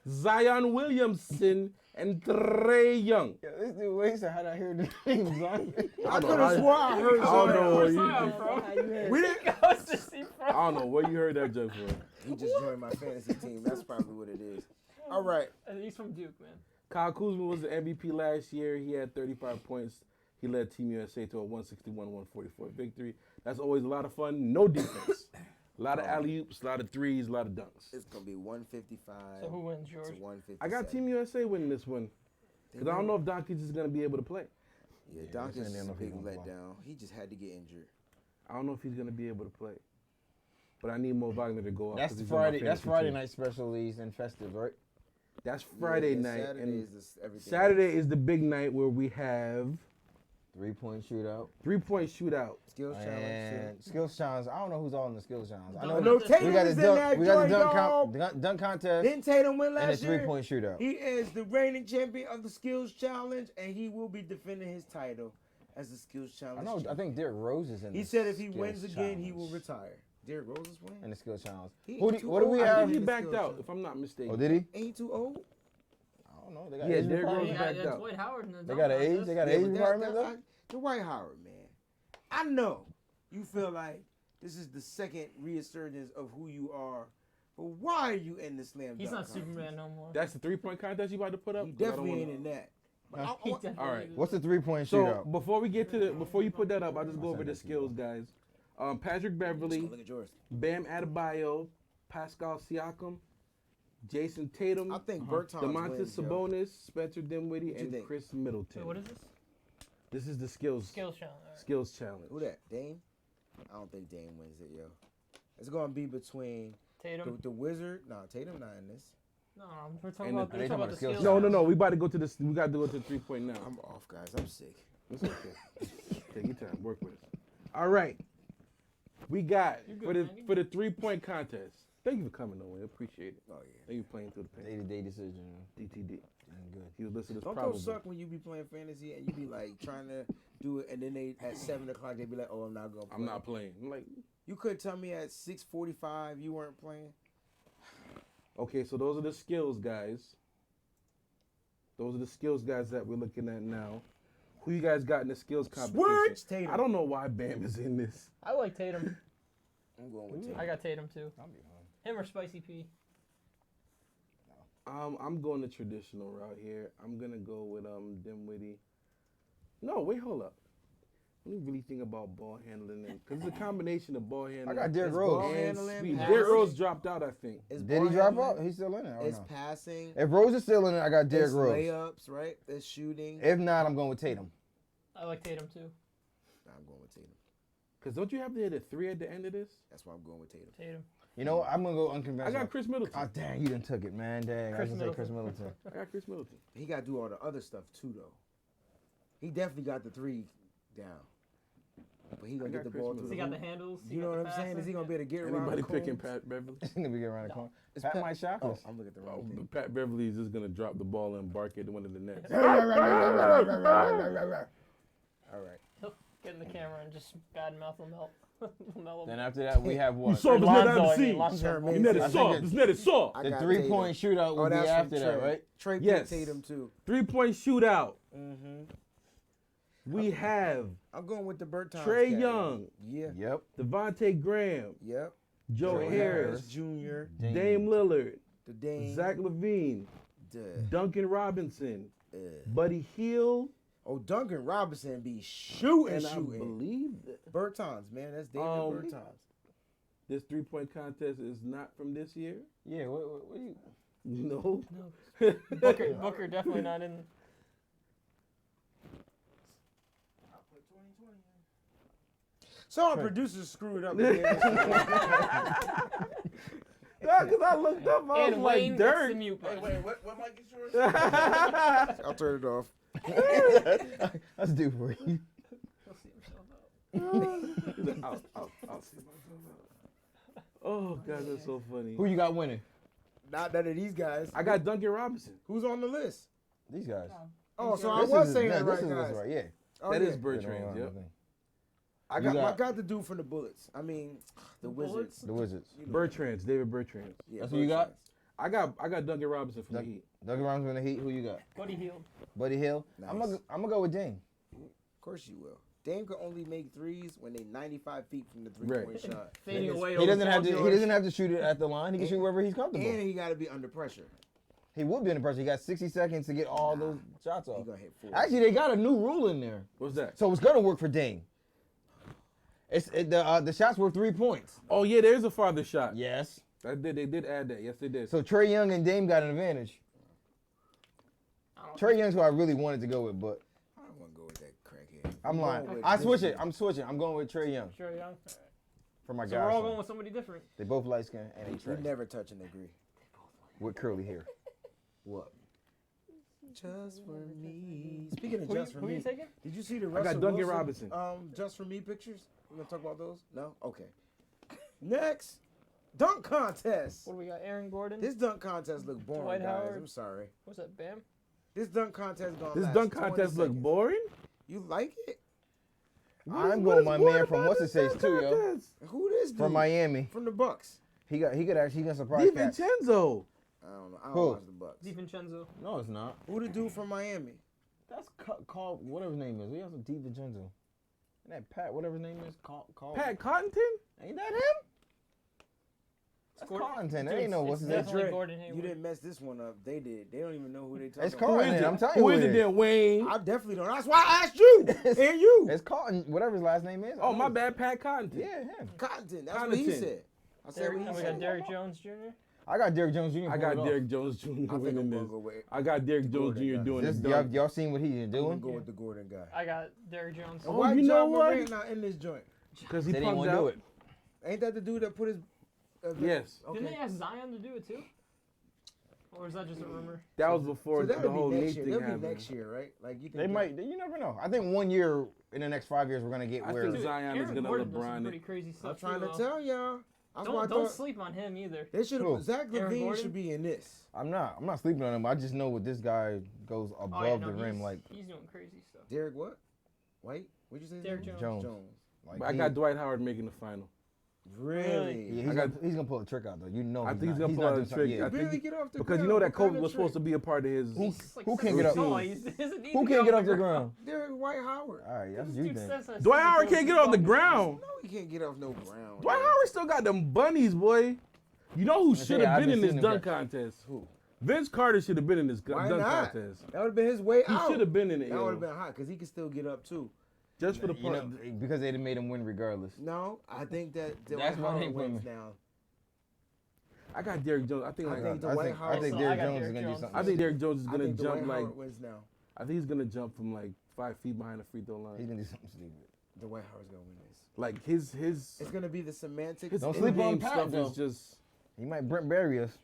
Zion Williamson, and Trey Young. Yeah, this dude wasted how I hear the name Zion. I could have swore I heard I don't know where Zion you. from. We didn't. Goes to see I don't know where you heard that joke from. He just joined my fantasy team. That's probably what it is. All right. He's from Duke, man. Kyle Kuzma was the MVP last year. He had 35 points. He led Team USA to a 161-144 victory. That's always a lot of fun. No defense. A lot of alley-oops, a lot of threes, a lot of dunks. It's going to be 155 So who wins, George? to 157. I got Team USA winning this one. Because I don't know if Doncic is going to be able to play. Yeah, Yeah, Doncic is I don't a know if he big gonna play. letdown. He just had to get injured. I don't know if he's going to be able to play. But I need Mo Wagner to go off. That's 'cause he's on my Friday. That's fantasy Friday team. night specials and festive, right? That's Friday Yeah, night. Saturday And is this, everything Saturday else. is the big night where we have 3-point shootout. 3-point shootout. Skills challenge. And skills challenge. I don't know who's all in the skills challenge. I No, know No, Tatum we got is a in dunk. that We got a joint, dog. dunk contest Didn't Tatum win and a last year? 3-point shootout. He is the reigning champion of the skills challenge, and he will be defending his title as the skills challenge. I know. I champion. think Derrick Rose is in. He the said if he skills wins again, he will challenge. retire. Derrick Rose is playing. In the skills challenge. He Who ain't do, too what do old. we I have? think he the backed skills out, challenge. if I'm not mistaken. Oh, did he? Ain't he too old? I don't know. They got Yeah, age Derrick Rose requirement? backed that's out. Dwight Howard in the They dunk got an age. contest. They got an Yeah, age but requirement though. the White Howard, man. I know you feel like this is the second resurgence of who you are, but why are you in the slam He's dunk not contest? Superman no more. That's the 3-point contest you about to put up? He 'Cause I don't definitely wanna- ain't in that. But Huh? He I- definitely All right. is. What's the 3-point So shootout? before we get to before you put that up, I'll just go over the skills, guys. Patrick Beverly, look at yours. Bam Adebayo, Pascal Siakam, Jason Tatum, I think Bertans Domantas wins, yo. Sabonis, Spencer Dinwiddie, What you and think? Chris Middleton. Wait, what is this? This is the skills Skills challenge. All right. skills challenge. Who that? Dame? I don't think Dame wins it, yo. It's gonna be between Tatum. the Wizard. No, Tatum not in this. No, we're talking And about, the- we're talking about the skills. No, challenge. we about to go to this. We got to go to the 3-point now. I'm off, guys. I'm sick. It's okay. Take your time. Work with us. All right. We got You're for good, the man. for the 3-point contest. Thank you for coming, Owen. Appreciate it. Oh yeah. Thank you for playing through the pain. Day-to-day decision. DTD. Good. He was listed as Don't probable. those suck when you be playing fantasy and you be like trying to do it, and then they at 7 o'clock they be like, "Oh, I'm not gonna play." I'm not playing. I'm like, You could tell me at 6:45 you weren't playing. okay, so those are the skills guys. Those are the skills guys that we're looking at now. Who you guys got in the skills competition? Switch Tatum. I don't know why Bam is in this. I like Tatum. I'm going with Tatum. I got Tatum too. I'll be fine. Him or Spicy P. I'm going the traditional route here. I'm gonna go with Dinwiddie. No, wait, hold up. Let me really think about ball handling because it's a combination of ball handling. I got Derrick It's Rose. ball and handling, speed. passing. Derrick Rose dropped out, I think. It's Did he ball drop handling, out? He's still in it. I don't It's know. passing. If Rose is still in it, I got Derrick It's Rose. layups, right? It's shooting. If not, I'm going with Tatum. I like Tatum too. Nah, I'm going with Tatum. Because don't you have to hit a 3 at the end of this? That's why I'm going with Tatum. Tatum. You know what? I'm going to go I unconventional. got Chris Middleton. Oh, dang, you done took it, man. Dang, Chris I was going to say Chris Middleton. I got Chris Middleton. He got to do all the other stuff too, though. He definitely got the 3 down. But he gonna I get got the Chris ball Does through he the got the hoop. handles? He You know got what the I'm saying? Is passing? he gonna be able to get around Anybody the picking cones? Pat Beverly? He's going to be getting around the No. corner. It's Pat might shock Oh, us. I'm looking at the Oh, wrong thing. but Pat Beverly is just gonna drop the ball and bark at one of the nets. All right. Get in the camera and just badmouth LaMelo. Then after that, we have what? saw this net out Lonzo, of I the mean, scene. Lonzo. Jermaine This net said- is soft. This net is soft. I The got 3-point shootout Oh, will be that's after from that, Trey. right? Trey Yes. picked Tatum too. 3-point shootout. Mm-hmm. We have I'm going with the Bertans. Trey cat. Young, Yeah. Yep. Devontae Graham, Yep. Joe Joe Harris, Jr. Dame Lillard, The Dame. Zach LaVine, Duh. Duncan Robinson, Uh. Buddy Hield, Oh, Duncan Robinson be shooting, and I shooting. believe that Bertans, man. That's David Bertans. this 3-point contest is not from this year. Yeah, what do you... No. No. Booker definitely not in. So our producers screwed up. Yeah, because I looked up, I was And like, Wayne gets the Dirk. mute button. What mic is yours? I'll turn it off. That's due for you. He'll see himself out. I'll see myself out. Oh, God, that's so funny. Who you got winning? Not none of these guys. I got Duncan Robinson. Who's on the list? These guys. Oh, so I This was is- saying yeah, that this right, is guys. right, yeah. Oh, That yeah. is Bertrand, yep. I You got, got- I got the dude from the Bullets. I mean, the Bullets? Wizards. The Wizards. You know. Bertrands, David Bertrands. Yeah, That's who you got? Bertrands. I got Duncan Robinson from the Heat. Duncan Robinson from the Heat. Who you got? Buddy Hield. Buddy Hill. Nice. I'm gonna go with Dame. Of course you will. Dame can only make threes when they 95 feet from the three-point shot. Fading away. He doesn't have to. He doesn't have to shoot it at the line. He can shoot wherever he's comfortable. And he got to be under pressure. He would be under pressure. He got 60 seconds to get all those shots He off. gonna hit 4. Actually, they got a new rule in there, What's that? so it's gonna work for Dame. The shots were 3 points. Oh yeah, there's a farther shot. Yes. They did add that. Yes, they did. So Trae Young and Dame got an advantage. Trae Young's who I really wanted to go with, but I don't want to go with that crackhead. I'm lying. going with I this switch it. dude. I'm switching. I'm going with Trae Young Sure, young. for my So we're all guys. going with somebody different. They both light skin and they We Trae never touch and agree. with curly hair. What? Just for me. Speaking of Who just for you me, taking? did you see the got Russell Duncan Wilson, Robinson. just for me pictures? We're gonna talk about those? No. Okay. Next, dunk contest. What do we got? Aaron Gordon. This dunk contest look boring, Dwight guys. Howard. I'm sorry. What's that? Bam. This dunk contest gonna This last dunk 20 contest look seconds. boring. You like it? I'm What going is my boring man from about what's his this face dunk too, yo. contest? Who this dude? From Miami. From the Bucks. He can surprise cats. DiVincenzo. I don't know. I don't Who? watch the Bucks. DiVincenzo. No, it's not. Who the dude from Miami? That's called whatever his name is. We have some DiVincenzo. And that Pat, whatever his name is, called Pat Connaughton. Ain't that him? That's Gordon- Connaughton. That Dude, ain't no it's what's his name. definitely Dre, Gordon You Hayward. didn't mess this one up. They did. They don't even know who they talking It's about. Who is Connaughton. it? I'm telling you. Who is it it then? Wayne. I definitely don't. That's why I asked you and you. It's Cotton, whatever his last name is. Oh my bad, Pat Connaughton. Yeah, him. Cotton. That's what he Connaughton. said. I said Derek, what and he we got said. Derek Jones Jr. I got Derrick Jones Jr. I pulling got it off. Derrick Jones Jr. I think I'm winning gonna this. go with. I got Derrick Jones Gordon Jr. guy. doing This, this. y'all seen what he's I'm gonna doing? go with the Gordon guy. I got Derek Jones. Oh, Why you know John what? Morant not in this joint? Because he They didn't punked want to do out. it. Ain't that the dude that put his? Yes. Okay. Didn't they ask Zion to do it too? Or is that just a rumor? That was before So the that'll whole be Nate next year. thing That'll be happened. next year, right? Like you think They might. You never know. I think 1 year in the next 5 years we're gonna get I where. think Dude, Zion is Aaron gonna Gordon does some LeBron pretty it. crazy I'm stuff trying too, to though. tell y'all. That's why I Don't thought sleep on him either. they should Who? have. Zach Aaron LaVine Gordon? should be in this. I'm not sleeping on him. I just know what this guy goes above Oh, yeah, no, the rim he's, like he's doing crazy stuff. Derek what? White? What'd you say? his Derek name? Jones. Jones. Like But I got Dwight Howard making the final. Really? Yeah, I got- he's gonna pull a trick out though. You know. I think he's not- gonna pull not out doing a something- trick. yeah. I think Barely get off the because you ground. know What that kind Kobe of was supposed to trick? be a part of his. He's like who 7 can't get feet up- tall. He doesn't need Who to can't get off the ground? ground? Derek White Howard. All right, that's This you dude then. says that Dwight 7 Howard feet can't get tall. off the ground. No, he can't get off no ground. Dwight man. Howard still got them bunnies, boy. You know who say, should I have been haven't in this seen him dunk yet. contest? Who? Vince Carter should have been in this Why dunk not? contest. That would have been his way He out. should have been in it, That would yo. have been hot because he could still get up too. Just for the You know, part. because they'd have made him win regardless. No, I think that Dwight That's why they Howard put him wins in. now. I got Derrick Jones. I think I like think I Dwight think, Howard. I think So Derrick I got Jones is Derrick gonna do Jones. something. I think Derrick Jones is I gonna think jump Dwight like Howard wins now. I think he's gonna jump from like 5 feet behind the free throw He's line. gonna do something stupid. Dwight Howard's gonna win this. Like his It's gonna be the semantics. his Don't sleep on in-game Pat, stuff though. is just. He might Brent Berry us.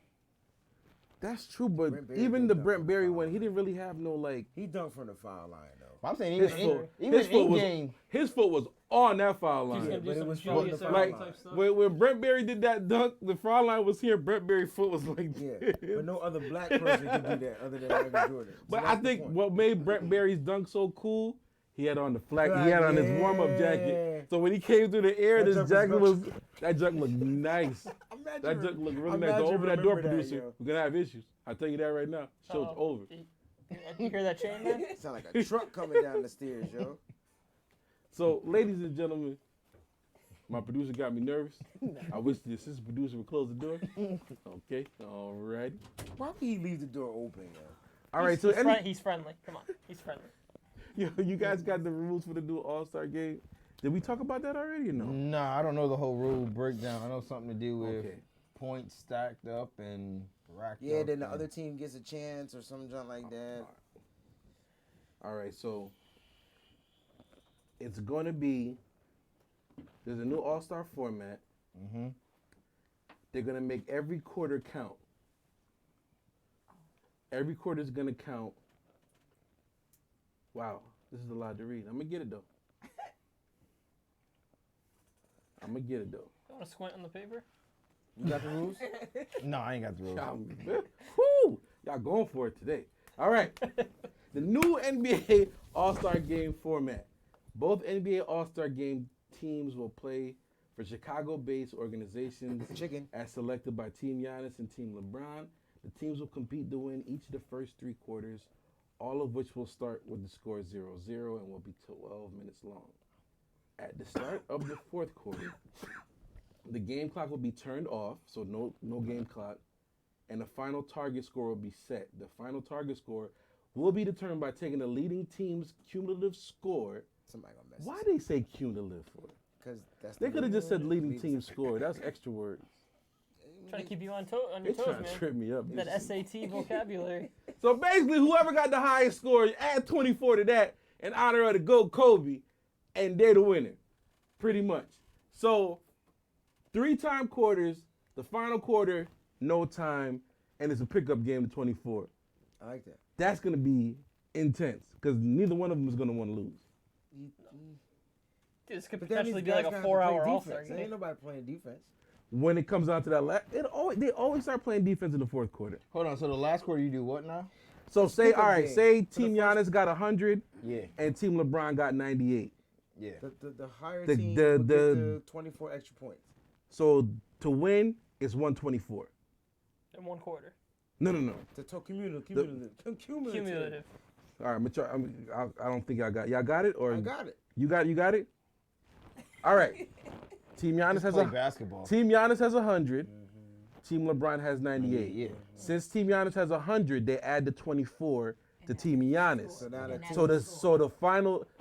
That's true, but Brent Berry even did the dunk Brent from Berry foul one, line. he didn't really have no like. He dunked from the foul line though. I'm saying His even foot, even his foot in was game. his foot was on that foul He's line. gonna but do it some was from Julius the Erving foul Like type stuff. when Brent Berry did that dunk, the foul line was here. Brent Berry foot was like Yeah, this. but no other black person could do that other than Michael Jordan. So But I that's the think point. what made Brent Berry's dunk so cool, he had on the flag. He had on his warm up Yeah. jacket. So when he came through the air, That this junk was jacket was good. that junk looked nice. I'm mad That you junk looked really I'm nice. mad Don't you open that door, remember that, producer. yo. We're gonna have issues. I'll tell you that right now. Show's Uh-oh. over. You hear that chain, man? Sound like a truck coming down the stairs, yo. So, ladies and gentlemen, my producer got me nervous. I wish the assistant producer would close the door. Okay, all right. Why would he leave the door open, yo? All right, so He's friendly. Come on, he's friendly. you guys got the rules for the new All-Star game. Did we talk about that already or no? Nah, I don't know the whole rule breakdown. I know something to do with Okay. points stacked up and racked Yeah, up. then the and- other team gets a chance or some junk like that. All right, so it's going to be, there's a new All-Star format. Mhm. They're going to make every quarter count. Every quarter is going to count. Wow, this is a lot to read. I'm going to get it, though. I'm going to get it, though. You want to squint on the paper? You got the rules? No, I ain't got the rules. Woo! Y'all going for it today. All right. The new NBA All-Star Game format. Both NBA All-Star Game teams will play for Chicago-based organizations Chicken. as selected by Team Giannis and Team LeBron. The teams will compete to win each of the first 3 quarters, all of which will start with the score 0-0 and will be 12 minutes long. At the start of the 4th quarter, the game clock will be turned off, so no game clock, and the final target score will be set. The final target score will be determined by taking the leading team's cumulative score. Somebody gonna mess. Why they say cumulative for? Because that's. They could have just said leading team score. That's extra words. Trying to keep you on your They toes, trying to man. trip me up. That SAT vocabulary. So basically, whoever got the highest score, you add 24 to that in honor of the GOAT Kobe, and they're the winner, pretty much. So 3-time quarters, the final quarter, no time, and it's a pickup game to 24. I like that. That's going to be intense because neither one of them is going to want to lose. Dude, this could But that means potentially be guys like gonna a have to play 4-hour All-Star defense. Ain't game. nobody playing defense. When it comes down to that, they always start playing defense in the 4th quarter. Hold on. So the last quarter, you do what now? So say, pickup all right, game. say For the Team first- Giannis got 100 Yeah. and Team LeBron got 98. Yeah. The higher The- team the- will get the- the 24 extra points. So to win, it's 124. In 1 quarter. No. The cumulative. Cumulative. All right, I don't think y'all got it, or I got it. you got it. All right. Team Giannis has Play a basketball. Team Giannis has 100. Team LeBron has 98. Yeah. Since Team Giannis has 100, they add the 24 to Team Giannis. So now And that's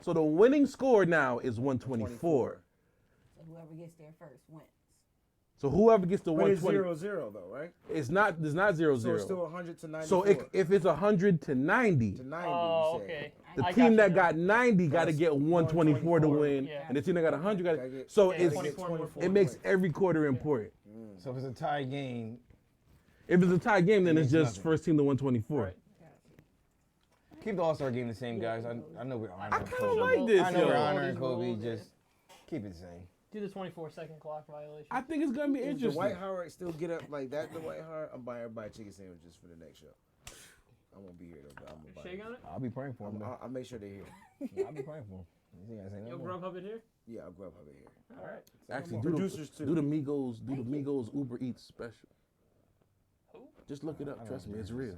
So the winning score now is 124. So whoever gets there first wins. So whoever gets the But it's 120, 0-0 though, right? it's not 0-0. So it's still 100 to 94. So if it's 100 to 90, to 90. Oh, you said. okay. the I team you that now. got 90 got to That's get 124 to 124, win, yeah. and the team that got 100 got Gotta to. get- So Yeah, it's 24 it makes points. every quarter important. So if it's a tie game, If it's a tie game, then it's means just nothing. first team to 124. Right. keep the All-Star game the same, guys. I know we're honoring I kind of Kobe. like this, I know we're yo. honoring Kobe. Rules, Just keep it the same. Do the 24-second clock violation. I think it's gonna be If the interesting. White Howard still get up like that, the White Howard, I'm buying everybody chicken sandwiches for the next show. I won't be here though, but I'm gonna buy Shake them. on it? I'll be praying for him. though. I'll make sure they're here. I'll be praying for him. You think I say no Yo, more? Grubhub it here? Yeah, I'll grab over here. All right. Actually, Producers too. do the Migos Uber Eats special. Who? Just look it up. I don't Trust know me, it's what you real.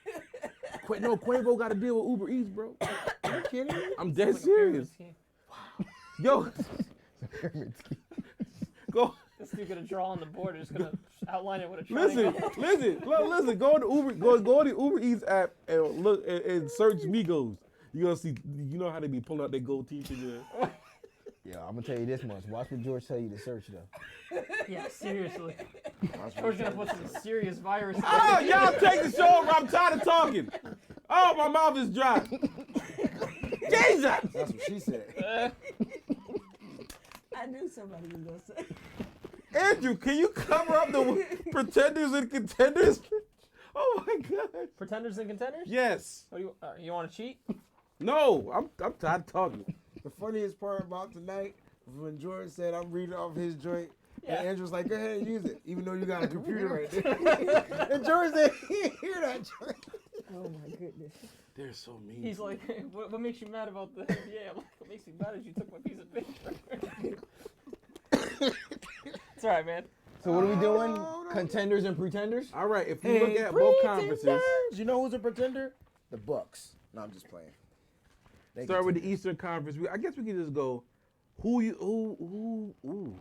said. No, Quavo got to deal with Uber Eats, bro. Are you kidding me? I'm dead Like a pyramid serious. scheme. Yo, go. This dude gonna draw on the board. Just gonna outline it with a Listen, triangle. listen. Go to Uber. Go to the Uber Eats app and look and search Migos. You gonna see. You know how they be pulling out their gold teeth and Yeah, I'm gonna tell you this much. Watch what George tell you to search though. Yeah, seriously. George's gonna put some serious virus. Oh, y'all take the show over. I'm tired of talking. Oh, my mouth is dry. Jesus. That's what she said. I knew somebody was gonna say. Andrew, can you cover up the pretenders and contenders? Oh my God. Pretenders and contenders? Yes. What do you want to cheat? No, I'm tired of talking. The funniest part about tonight was when George said, I'm reading off his joint. Yeah. And Andrew's like, go ahead and use it, even though you got a computer right there. And George said, he didn't hear that joint. Oh my goodness. They're so mean. He's like, what makes you mad about the NBA? I'm like, what makes me mad is you took my piece of paper. It's all right, man. So what are we doing? no. Contenders and pretenders? All right, if you look at both conferences, Pretenders. You know who's a pretender? The Bucks. No, I'm just playing. They start with the contenders. Eastern Conference. I guess we could just go. Ooh. Ooh.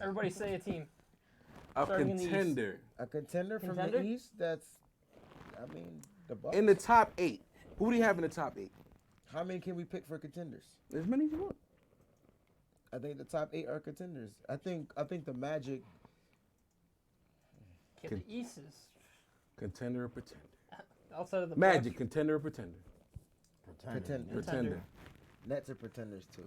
Everybody say a team. A Starting in the East. contender A contender from Contender? the East? That's, I mean, the Bucks. in the top 8. Who do you have in the top 8? How many can we pick for contenders? As many as you want. I think the top 8 are contenders. I think the Magic. Yeah, the East is Contender or pretender? outside of the Magic, contender or pretender? Pretender. Pretender. Nets are pretenders too.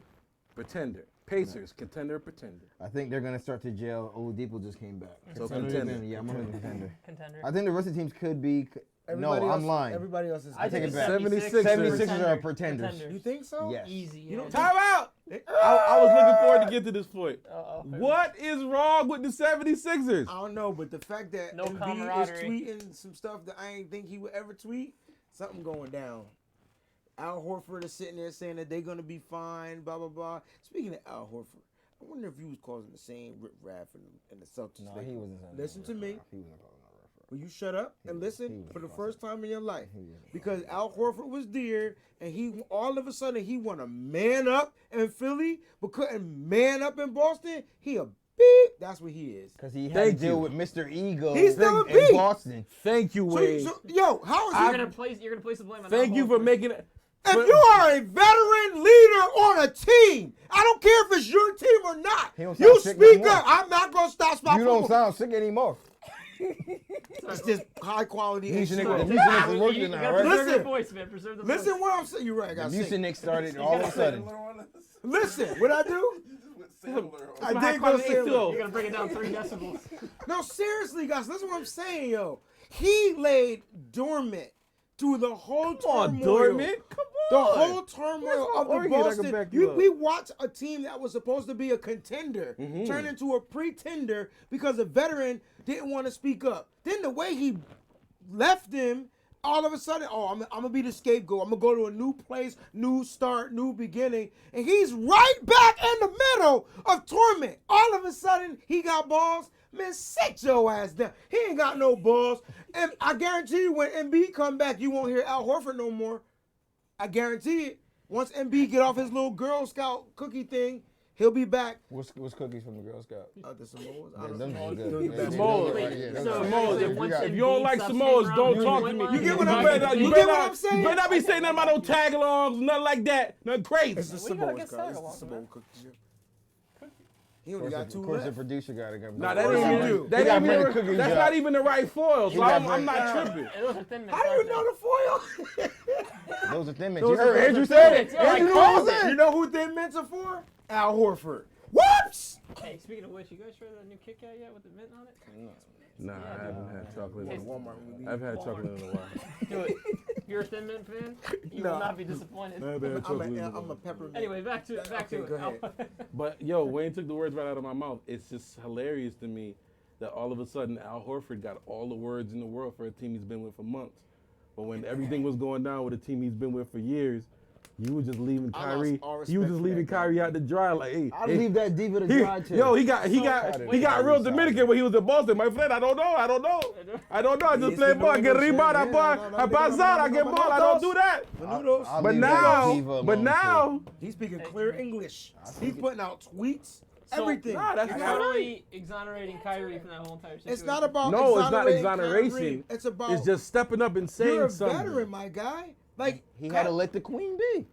Pretender. Pacers, contender or pretender? I think they're gonna start to jail. Oladipo just came back. So I'm contender. gonna- Yeah, I'm on the contender. contender. I think the rest of the teams could be. No, Everybody I'm else, lying. Everybody else is. I think take the it back. 76ers. 76ers are pretenders. You think so? Yes. Easy. You Yeah. don't Time out! I was looking forward to get to this point. Uh-oh. What is wrong with the 76ers? I don't know, but the fact that No Embiid is camaraderie. tweeting some stuff that I ain't think he would ever tweet, something going down. Al Horford is sitting there saying that they're gonna be fine, blah blah blah. Speaking of Al Horford, I wonder if you was causing the same rip rap in the Celtics. No, Lakers. he wasn't saying Listen that. to me. He wasn't calling no ref. Will you shut up and he listen was for the fussing. first time in your life? He wasn't Because Al Horford was there, and he all of a sudden he want to man up in Philly, but couldn't man up in Boston. He a beep. That's what he is. Because he had Thank to deal you. with Mr. Ego He's still a in beast. Boston. Thank you, So, Wade. yo, how is You're he? gonna place the blame on. Thank Al you for Horford. making it. If you are a veteran leader on a team, I don't care if it's your team or not. He don't You sound sick no speak more. up. I'm not gonna stop You don't football. sound sick anymore. It's just high quality. The Houston instrument. Knicks is You working now, gotta right? preserve Listen. the voice, man. Preserve the Listen voice. what I'm saying. You're right. I The got Houston sick. Knicks started all of a sudden. Listen, what I do? I did go Sailor. You gotta bring it down 3 decibels. No, seriously, guys. Listen what I'm saying, yo. He laid dormant through the whole Come on, turmoil. Dormant. Come The on. whole turmoil of the Oregon that can Boston. back you up. We watched a team that was supposed to be a contender turn into a pretender because a veteran didn't want to speak up. Then the way he left them, all of a sudden, I'm going to be the scapegoat. I'm going to go to a new place, new start, new beginning. And he's right back in the middle of torment. All of a sudden, he got balls. Man, sit your ass down. He ain't got no balls. And I guarantee you when Embiid come back, you won't hear Al Horford no more. I guarantee it. Once Embiid get off his little Girl Scout cookie thing, he'll be back. What's cookies from the Girl Scout? The Samoas. I Yeah, don't them know. is Those good. the best. Samoas. Right, yeah, them So, is Samoas, good. if- once if Embiid you don't like stops Samoas, getting don't around talk the to me. point You get line, what I'm better saying? not- You get what I'm saying? You better not be saying nothing about no tag-alongs, nothing like that. Nothing crazy. It's the What do you got Samoas, against guys. It's Samoas, the man? Samoa cookies. He only got Of 2 course, the left. producer got to go. Nah, that What ain't do you even, do? that He got ain't Brandon even, Cooking that's job. not even the right foil, He so got I'm not Brandon- tripping. Those are thin mints. How do you aren't know the foil? Those are thin mints. Those You are heard thin Andrew mints. said it. Yeah, like Andrew knows Carlton. it. You know who Thin Mints are for? Al Horford. Whoops! they? Hey, speaking of which, you guys tried that new Kit Kat yet with the mint on it? Nah, I haven't had chocolate. Tastes- Walmart when we leave. I've had chocolate in a while. Do it. If you're a Thin Mint fan, you No. will not be disappointed. I've had chocolate in a I'm a while. peppermint. Anyway, back to Okay, it. go ahead. But yo, Wayne took the words right out of my mouth. It's just hilarious to me that all of a sudden Al Horford got all the words in the world for a team he's been with for months. But when everything was going down with a team he's been with for years, you were just leaving I lost Kyrie. all You respect was just for leaving that guy. Kyrie out to dry. Like, hey, I'd hey, leave that diva to dry too. yo, he got real Sorry. Dominican when he was in Boston. My friend, I don't know. I just Yes, play we ball, know get this shit. rebound, I Yeah, ball, I pass out, I get ball. I don't do that. Menudos. I'll But leave that diva now, alone, too. He's speaking clear English. He's putting out tweets. So- Everything. Nah, that's You're not totally exonerating Kyrie from that whole entire situation. It's not about No, it's not exonerating exoneration. Kyrie. It's about It's just stepping up and saying you're a something. veteran, my guy. Like He had to let the queen be.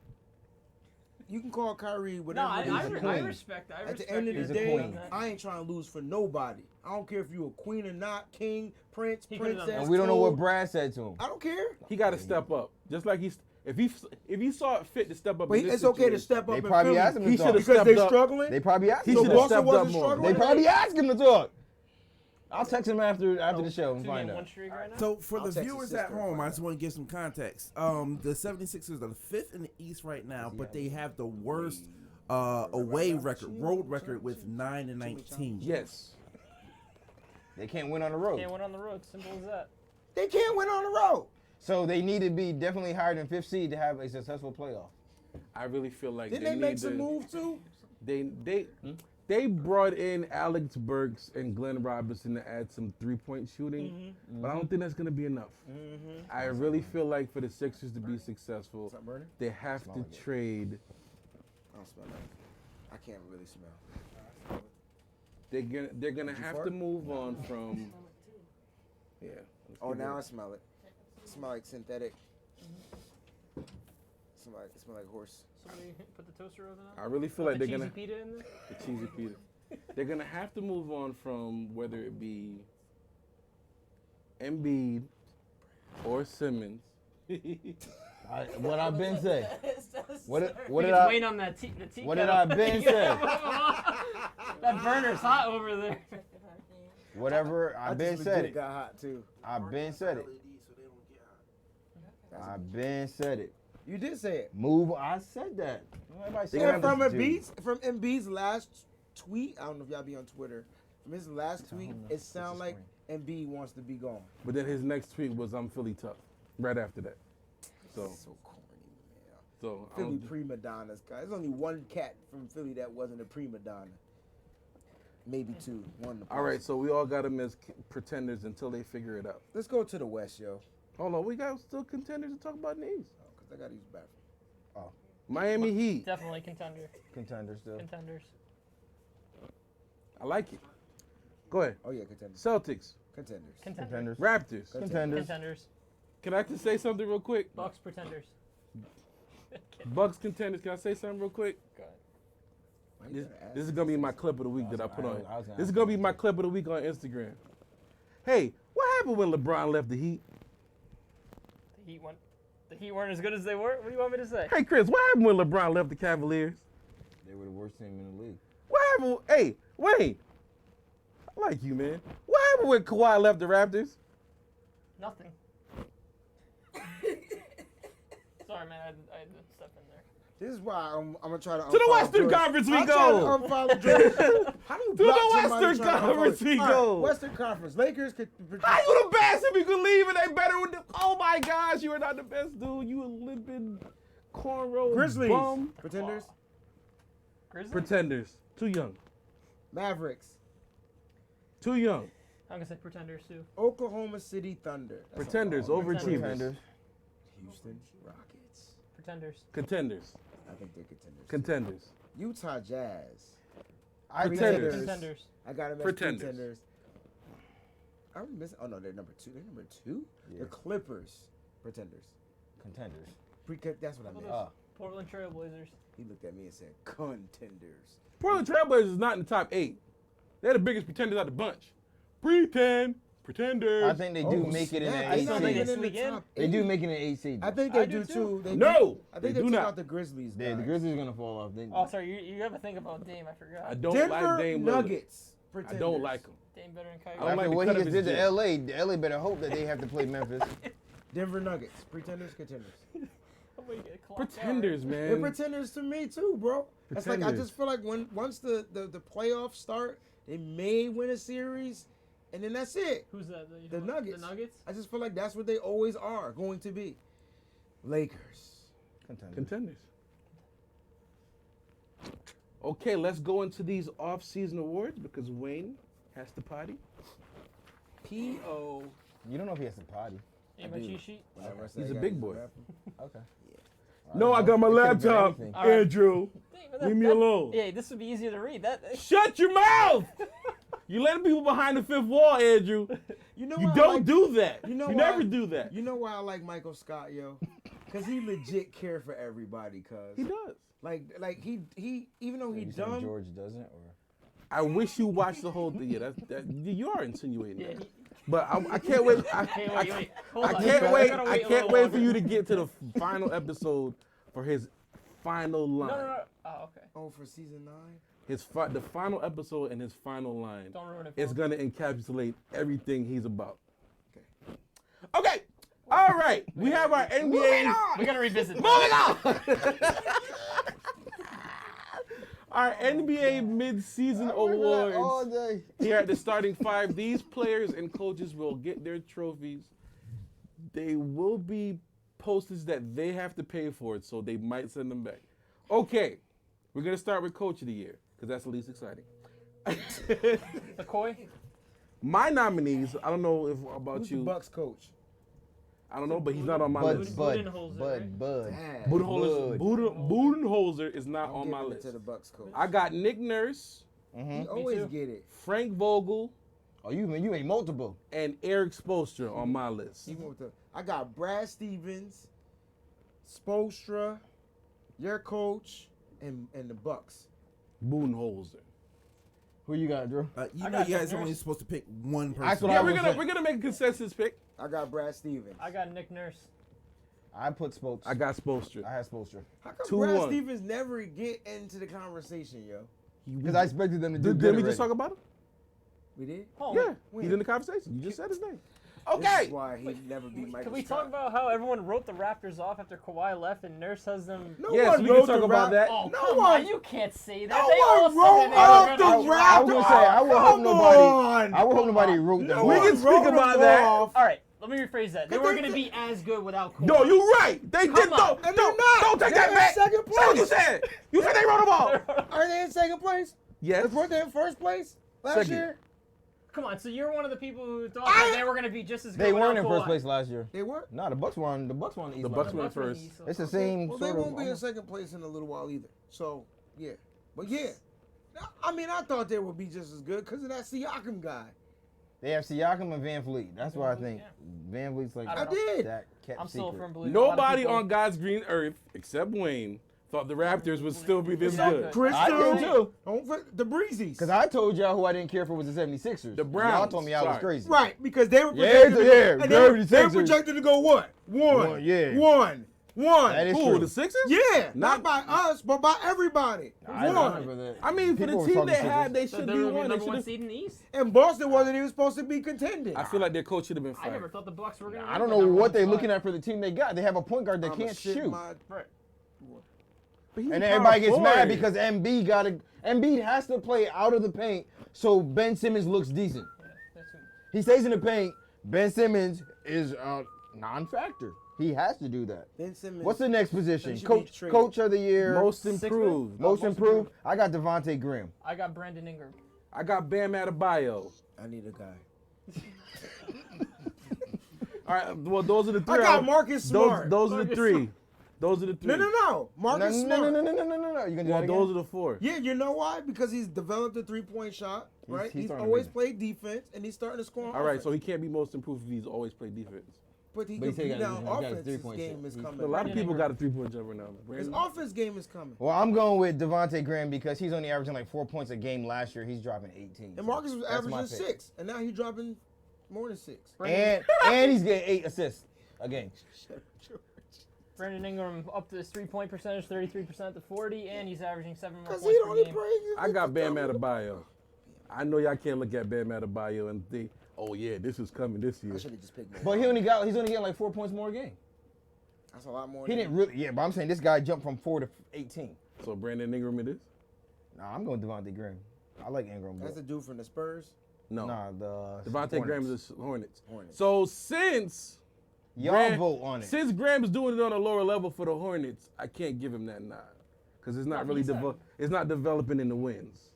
you can call Kyrie No, whatever. I, it is. I, a I queen. respect. I At respect the end of your the He's a day, queen. I ain't trying to lose for nobody. I don't care if you a queen or not, king, prince, He could've done princess. that. And we don't know what toad. Brad said to him. I don't care. He got to step up. Just like if he saw it fit to step up. But in this it's okay to situation, step up They in probably Philly asked him to He talk. should've because stepped they're up. struggling. They probably asked He him so to should've talk. Boston stepped wasn't up more. struggling. They probably asked him to talk. I'll text him after the show and 2 find game out. one streak right now. So for I'll the text his viewers at sister and home, find I just want to give some context. The 76ers are the 5th in the East right now, but they have the worst away record, road record with 9-19. yes. They can't win on the road. Can't win on the road. Simple as that. They can't win on the road. So they need to be definitely higher than 5th seed to have a successful playoff. I really feel like Didn't they they need make to, some moves too? They brought in Alex Burks and Glenn Robinson to add some 3-point shooting, but I don't think that's going to be enough. I really feel like for the Sixers to be successful, Something burning? they have to trade. I don't smell that. I can't really smell. They're gonna have fart? to move on from. Yeah. let's Oh, keep now I going. smell it. It smells like synthetic. It smells like horse. Somebody put the toaster oven on. I really feel Put like the they're cheesy gonna pita in there. the cheesy pita. They're gonna have to move on from whether it be Embiid or Simmons. What I've been saying. What What did did I waiting on that tea. The tea what did kettle. I been say? That burner's hot over there. Whatever I've been said it. Got hot too. I've been said it. I've been said it. You did say it. Move. I said that. Everybody say And that. from Embiid's last tweet, I don't know if y'all be on Twitter. From his last tweet, it sounds like Embiid wants to be gone. But then his next tweet was "I'm Philly tough." Right after that. So corny, man. so I Philly don't- prima donnas, guys. There's only one cat from Philly that wasn't a prima donna. maybe 2. One. All right, so we all got them as pretenders until they figure it out. Let's go to the West, yo. Hold on, we got still contenders to talk about in the East. Because I got to use the bathroom. Miami Heat. Definitely contender. Contenders still. Contenders. I like it. Go ahead. Oh, yeah, contenders. Celtics. Contenders. Contenders. Raptors. Contenders. Contenders. Can I just say something real quick? Bucks pretenders. Bucks contenders. Can I say something real quick? Go ahead. Why you This, gotta ask this is us? gonna be my clip of the week that I put on. I was gonna This is ask gonna be you. my clip of the week on Instagram. Hey, what happened when LeBron left the Heat? The Heat weren't as good as they were? What do you want me to say? Hey, Chris, what happened when LeBron left the Cavaliers? They were the worst team in the league. What happened? Hey, Wayne, I like you, man. What happened when Kawhi left the Raptors? Nothing. Sorry, man. I had to step in there. This is why I'm going to try to To the Western Conference we go. I'm trying to unfollow George. How do you To block the somebody Western trying to Conference unfollow? we All right, go. Western Conference. Lakers could. How you the best if you could leave and they better with the, oh my gosh, you are not the best dude. You a limping cornrow Grizzlies. bum. Pretenders. Grizzlies? Pretenders. Too young. Mavericks. Too young. I'm going to say pretenders, too. Oklahoma City Thunder. That's Pretenders a long- overachievers. Contenders. Houston Rockets. Pretenders. Contenders. I think they're contenders. Contenders. Utah Jazz. Pretenders. Contenders. I got them as Pretenders. pretenders. I'm missing. Oh no, they're number 2. They're number 2. Yeah. The Clippers. Pretenders. Contenders. That's what I meant. Portland Trailblazers. He looked at me and said, "Contenders." Portland Trailblazers is not in the top 8. They're the biggest pretenders out of the bunch. Pretenders. I think they do Oh, make it in snap. the I They eight still thought think they they were in the sneak in? top They do 8. make it in the 8 seed. I think I they do do too. too. They No, do. I think they they do took not. out the Grizzlies. Yeah, the guys. Grizzlies are gonna fall off. They, Oh, sorry. You have to think about Dame. I forgot. I don't Denver like Dame Lillard. Nuggets. I Pretenders. don't like him. Dame better than Kyrie. I don't like after the what cut he of just his did to jet. LA, the LA better hope that they have to play Memphis. Denver Nuggets. Pretenders. Contenders. Oh, wait, get clocked out, Pretenders, right? They're man. pretenders to me too, bro. It's like I Pretenders. just feel like once the playoffs start, they may win a series, and then that's it. Who's that? The Nuggets. The Nuggets? I just feel like that's what they always are going to be. Lakers. Contenders. Contenders. Okay, let's go into these off-season awards because Wayne has to potty. P.O. You don't know if he has to potty. Ain't my do. cheat sheet? Whenever I say He's I a gotta big use the boy. bathroom. Okay. No, I got my It could've been laptop, anything. All right. Andrew. Damn, Leave me alone. Yeah, this would be easier to read. Shut your mouth! You letting people behind the fifth wall, Andrew. You know You why I don't like- do that. You know you why- never do that. You know why I like Michael Scott, yo? Because he legit care for everybody, He cuz. does. Like he even though he You saying dumb, George doesn't, or I wish you watched the whole thing. Yeah, you are insinuating Yeah, that. he, But I can't wait. hey, wait. Hold I on. can't We wait. gotta I a can't little wait longer. for you to get to the final episode for his final line. No. Oh, okay. oh, for season 9. The final episode and his final line. Don't ruin it for It's him. gonna encapsulate everything he's about. Okay. All right. We have our NBA. We gotta revisit Moving that. on. Our NBA mid-season all awards day. here at the starting 5. These players and coaches will get their trophies. They will be posters that they have to pay for it, so they might send them back. Okay, we're gonna start with Coach of the Year because that's the least exciting. McCoy? My nominees, I don't know if about Who's you. the Bucks coach? I don't know, but he's not on my Bud, list. Budenholzer, Bud. Dad. Budenholzer is not I'm on my giving it list. to the Bucks coach. I got Nick Nurse, He always too. get it. Frank Vogel, Oh, you made multiple. and Eric Spoelstra on my list. He went with the, I got Brad Stevens, Spoelstra, your coach, and the Bucks. Budenholzer. Who you got, Drew? You I know, got you guys Nick are only Nurse. supposed to pick one person. That's what Yeah, I we're was gonna saying. make a consensus pick. I got Brad Stevens. I got Nick Nurse. I put Spokes. I got Spoelstra. I had Spoelstra. How come 2-1. Brad Stevens never get into the conversation, yo? Because I expected them to do Did good we just talk already. about him? We did? Oh, Yeah, wait. he's in the conversation. You just said his name. This Okay. is why he never beat Michael Can we Scott. talk about how everyone wrote the Raptors off after Kawhi left and Nurse has them? No Yes, one we can wrote talk the about that. Oh, No come one- on. You can't say that. No They all one said wrote that off they were the gonna- Raptors. I was gonna say I would hope Come nobody. on. I would hope nobody wrote No them. We one can off. speak wrote about them that. off. All right, let me rephrase that. They But were they going to did- be as good without Kawhi. No, you're right. They did. Come on. Don't And they're not. don't take They're that in back. second Say what you place. said. You said they wrote them all. Are they in second place? Yes. Weren't they in first place? Last Second. year? Come on, so you're one of the people who thought that they were going to be just as good. They weren't in without first Kawhi. place last year. They were? No, the Bucks were on the East. The last Bucks year. went first. East, It's the same Well, sort they of. won't be in second place in a little while either. So, yeah. But, yeah. I mean, I thought they would be just as good because of that Siakam guy. They have Siakam and Van Fleet. That's why I think Van Fleet's like I did. that kept I'm still secret. from believing. a lot of Nobody people- on God's green earth except Wayne thought the Raptors would still be this Yeah, good. good. Chris I did too. Don't forget the Breezies. Because I told y'all who I didn't care for was the 76ers. The Browns. Y'all told me I was Sorry. crazy. Right, because they were Yeah, projected yeah, and they were 76ers. projected to go what? One. Yeah. One. That is Who, true. the Sixers? Yeah, not Not- by us, but by everybody. I One. remember that. I mean, for People the were team talking they had, Sixers. they So should they're be going to be one. They number one should've- seed in the East? And Boston wasn't even supposed to be contending. I feel like their coach should have been I never fired. thought the Bucks were going to I don't know what they're looking at for the team they got. They have a point guard that I'ma can't shit shoot. my- Right. But he's And a everybody power gets mad forward. because Embiid has to play out of the paint so Ben Simmons looks decent. That's who- He stays in the paint. Ben Simmons is a non-factor. He has to do that. Ben Simmons. What's the next position? should be traded. Coach of the year. most Sixth man? improved. Most improved. I got Devontae Graham. I got Brandon Ingram. I got Bam Adebayo. I need a guy. All right, well, those are the three. I got Marcus Smart. Those are the Marcus three. Smart. Those are the three. No. No, Marcus no, Smart. no. You gonna do Well, that those are again? the four. Yeah, you know why? Because he's developed a three-point shot, right? he's He's starting to always make it. played defense, and he's starting to score on All right, offense. so he can't be most improved if he's always played defense. But he But can he said he beat got down he got his offense. His three-point game shot. is He- coming. A lot of Brandon people Ingram. got a three-point jumper now. His Brandon. offense game is coming. Well, I'm going with Devontae Graham because he's only averaging like 4 points a game last year. He's dropping 18. And Marcus was That's my averaging pick. 6, and now he's dropping more than 6. And he's getting 8 assists a game. Brandon Ingram up to his 3-point percentage, 33% to 40, and he's averaging 7 more Because points he per only game. plays. I got Bam Adebayo. I know y'all can't look at Bam Adebayo and think, oh yeah, this is coming this year. I should have just picked him. But he's only getting like 4 points more a game. That's a lot more. He than didn't really, yeah, but I'm saying this guy jumped from 4 to 18. So Brandon Ingram it is? Nah, I'm going Devontae Graham. I like Ingram. That's the dude from the Spurs. No. Nah, the Devontae Graham Hornets. is the Hornets. Hornets. So since Y'all Graham- vote on it. Since Graham's doing it on a lower level for the Hornets, I can't give him that nod because it's not really it's not developing in the wins.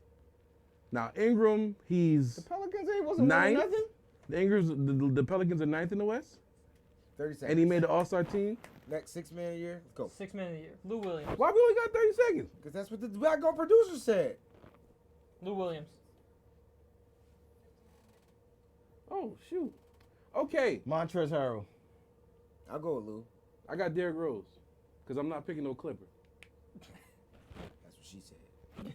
Now Ingram, he's The Pelicans ain't wasn't winning ninth. nothing. The Pelicans are ninth in the West, 30 seconds. and he made the All-Star team. Next 6-man year. Let's go. 6 man of the year. Lou Williams. Why we only got 30 seconds? Because that's what the Black Gold producer said. Lou Williams. Oh shoot. Okay, Montrezl Harrell. I'll go with Lou. I got Derrick Rose because I'm not picking no Clipper. That's what she said.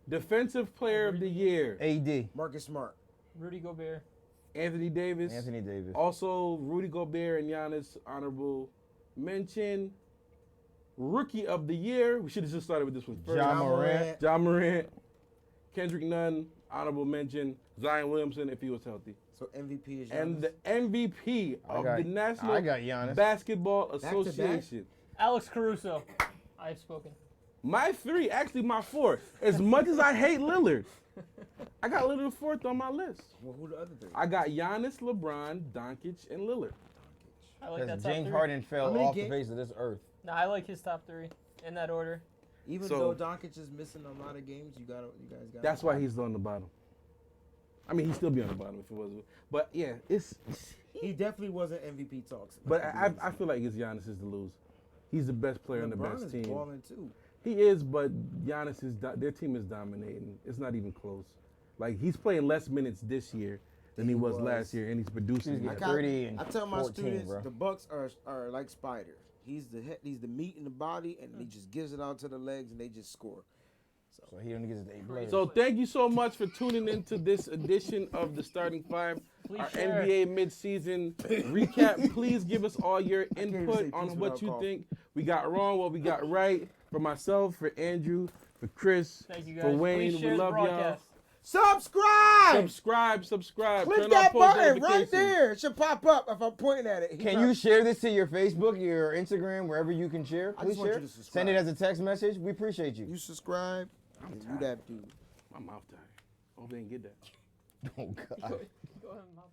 Defensive Player of the Year, AD. Marcus Smart. Rudy Gobert. Anthony Davis. Anthony Davis. Also, Rudy Gobert and Giannis, honorable mention. Rookie of the Year. We should have just started with this one first. Ja Morant. Ja Morant. Kendrick Nunn, honorable mention. Zion Williamson, if he was healthy. So MVP is And Giannis. the MVP of the National I got Giannis. Basketball to back? Association. Alex Caruso. I have spoken. My three, actually my four. As much as I hate Lillard, I got Lillard fourth on my list. Well, who the other three? I got Giannis, LeBron, Doncic, and Lillard. I like that Because top James 3. Harden fell How many off the ga- face of this earth. No, I like his top 3 in that order. Even So- though Doncic is missing a lot of games, you guys got. That's why he's on the bottom. I mean, he'd still be on the bottom if it wasn't. But yeah, He definitely wasn't MVP talks. But I feel like it's Giannis is the lose. He's the best player on the LeBron best is team. balling too. He is, but Giannis is their team is dominating. It's not even close. Like he's playing less minutes this year than he was last year, and he's producing. He's less. getting 30 and I tell my 14, students bro. the Bucks are like spiders. He's the meat in the body, and he just gives it out to the legs, and they just score. So he only gets his 8 players. So thank you so much for tuning into this edition of the Starting Five, Please our share. NBA midseason recap. Please give us all your even input say on peace what without you cough. think we got wrong, what we got right. For myself, for Andrew, for Chris, Thank you guys. for Wayne, Please share we the love y'all. broadcast. Subscribe. Subscribe. Click Turn that on post button right notifications. there. It should pop up if I'm pointing at it. Can you share this to your Facebook, your Instagram, wherever you can share? I Please just want share. you to subscribe. Send it as a text message. We appreciate you. You subscribe. And you that dude. My mouth tired. Hope they didn't get that. Oh God. Go ahead, Mom.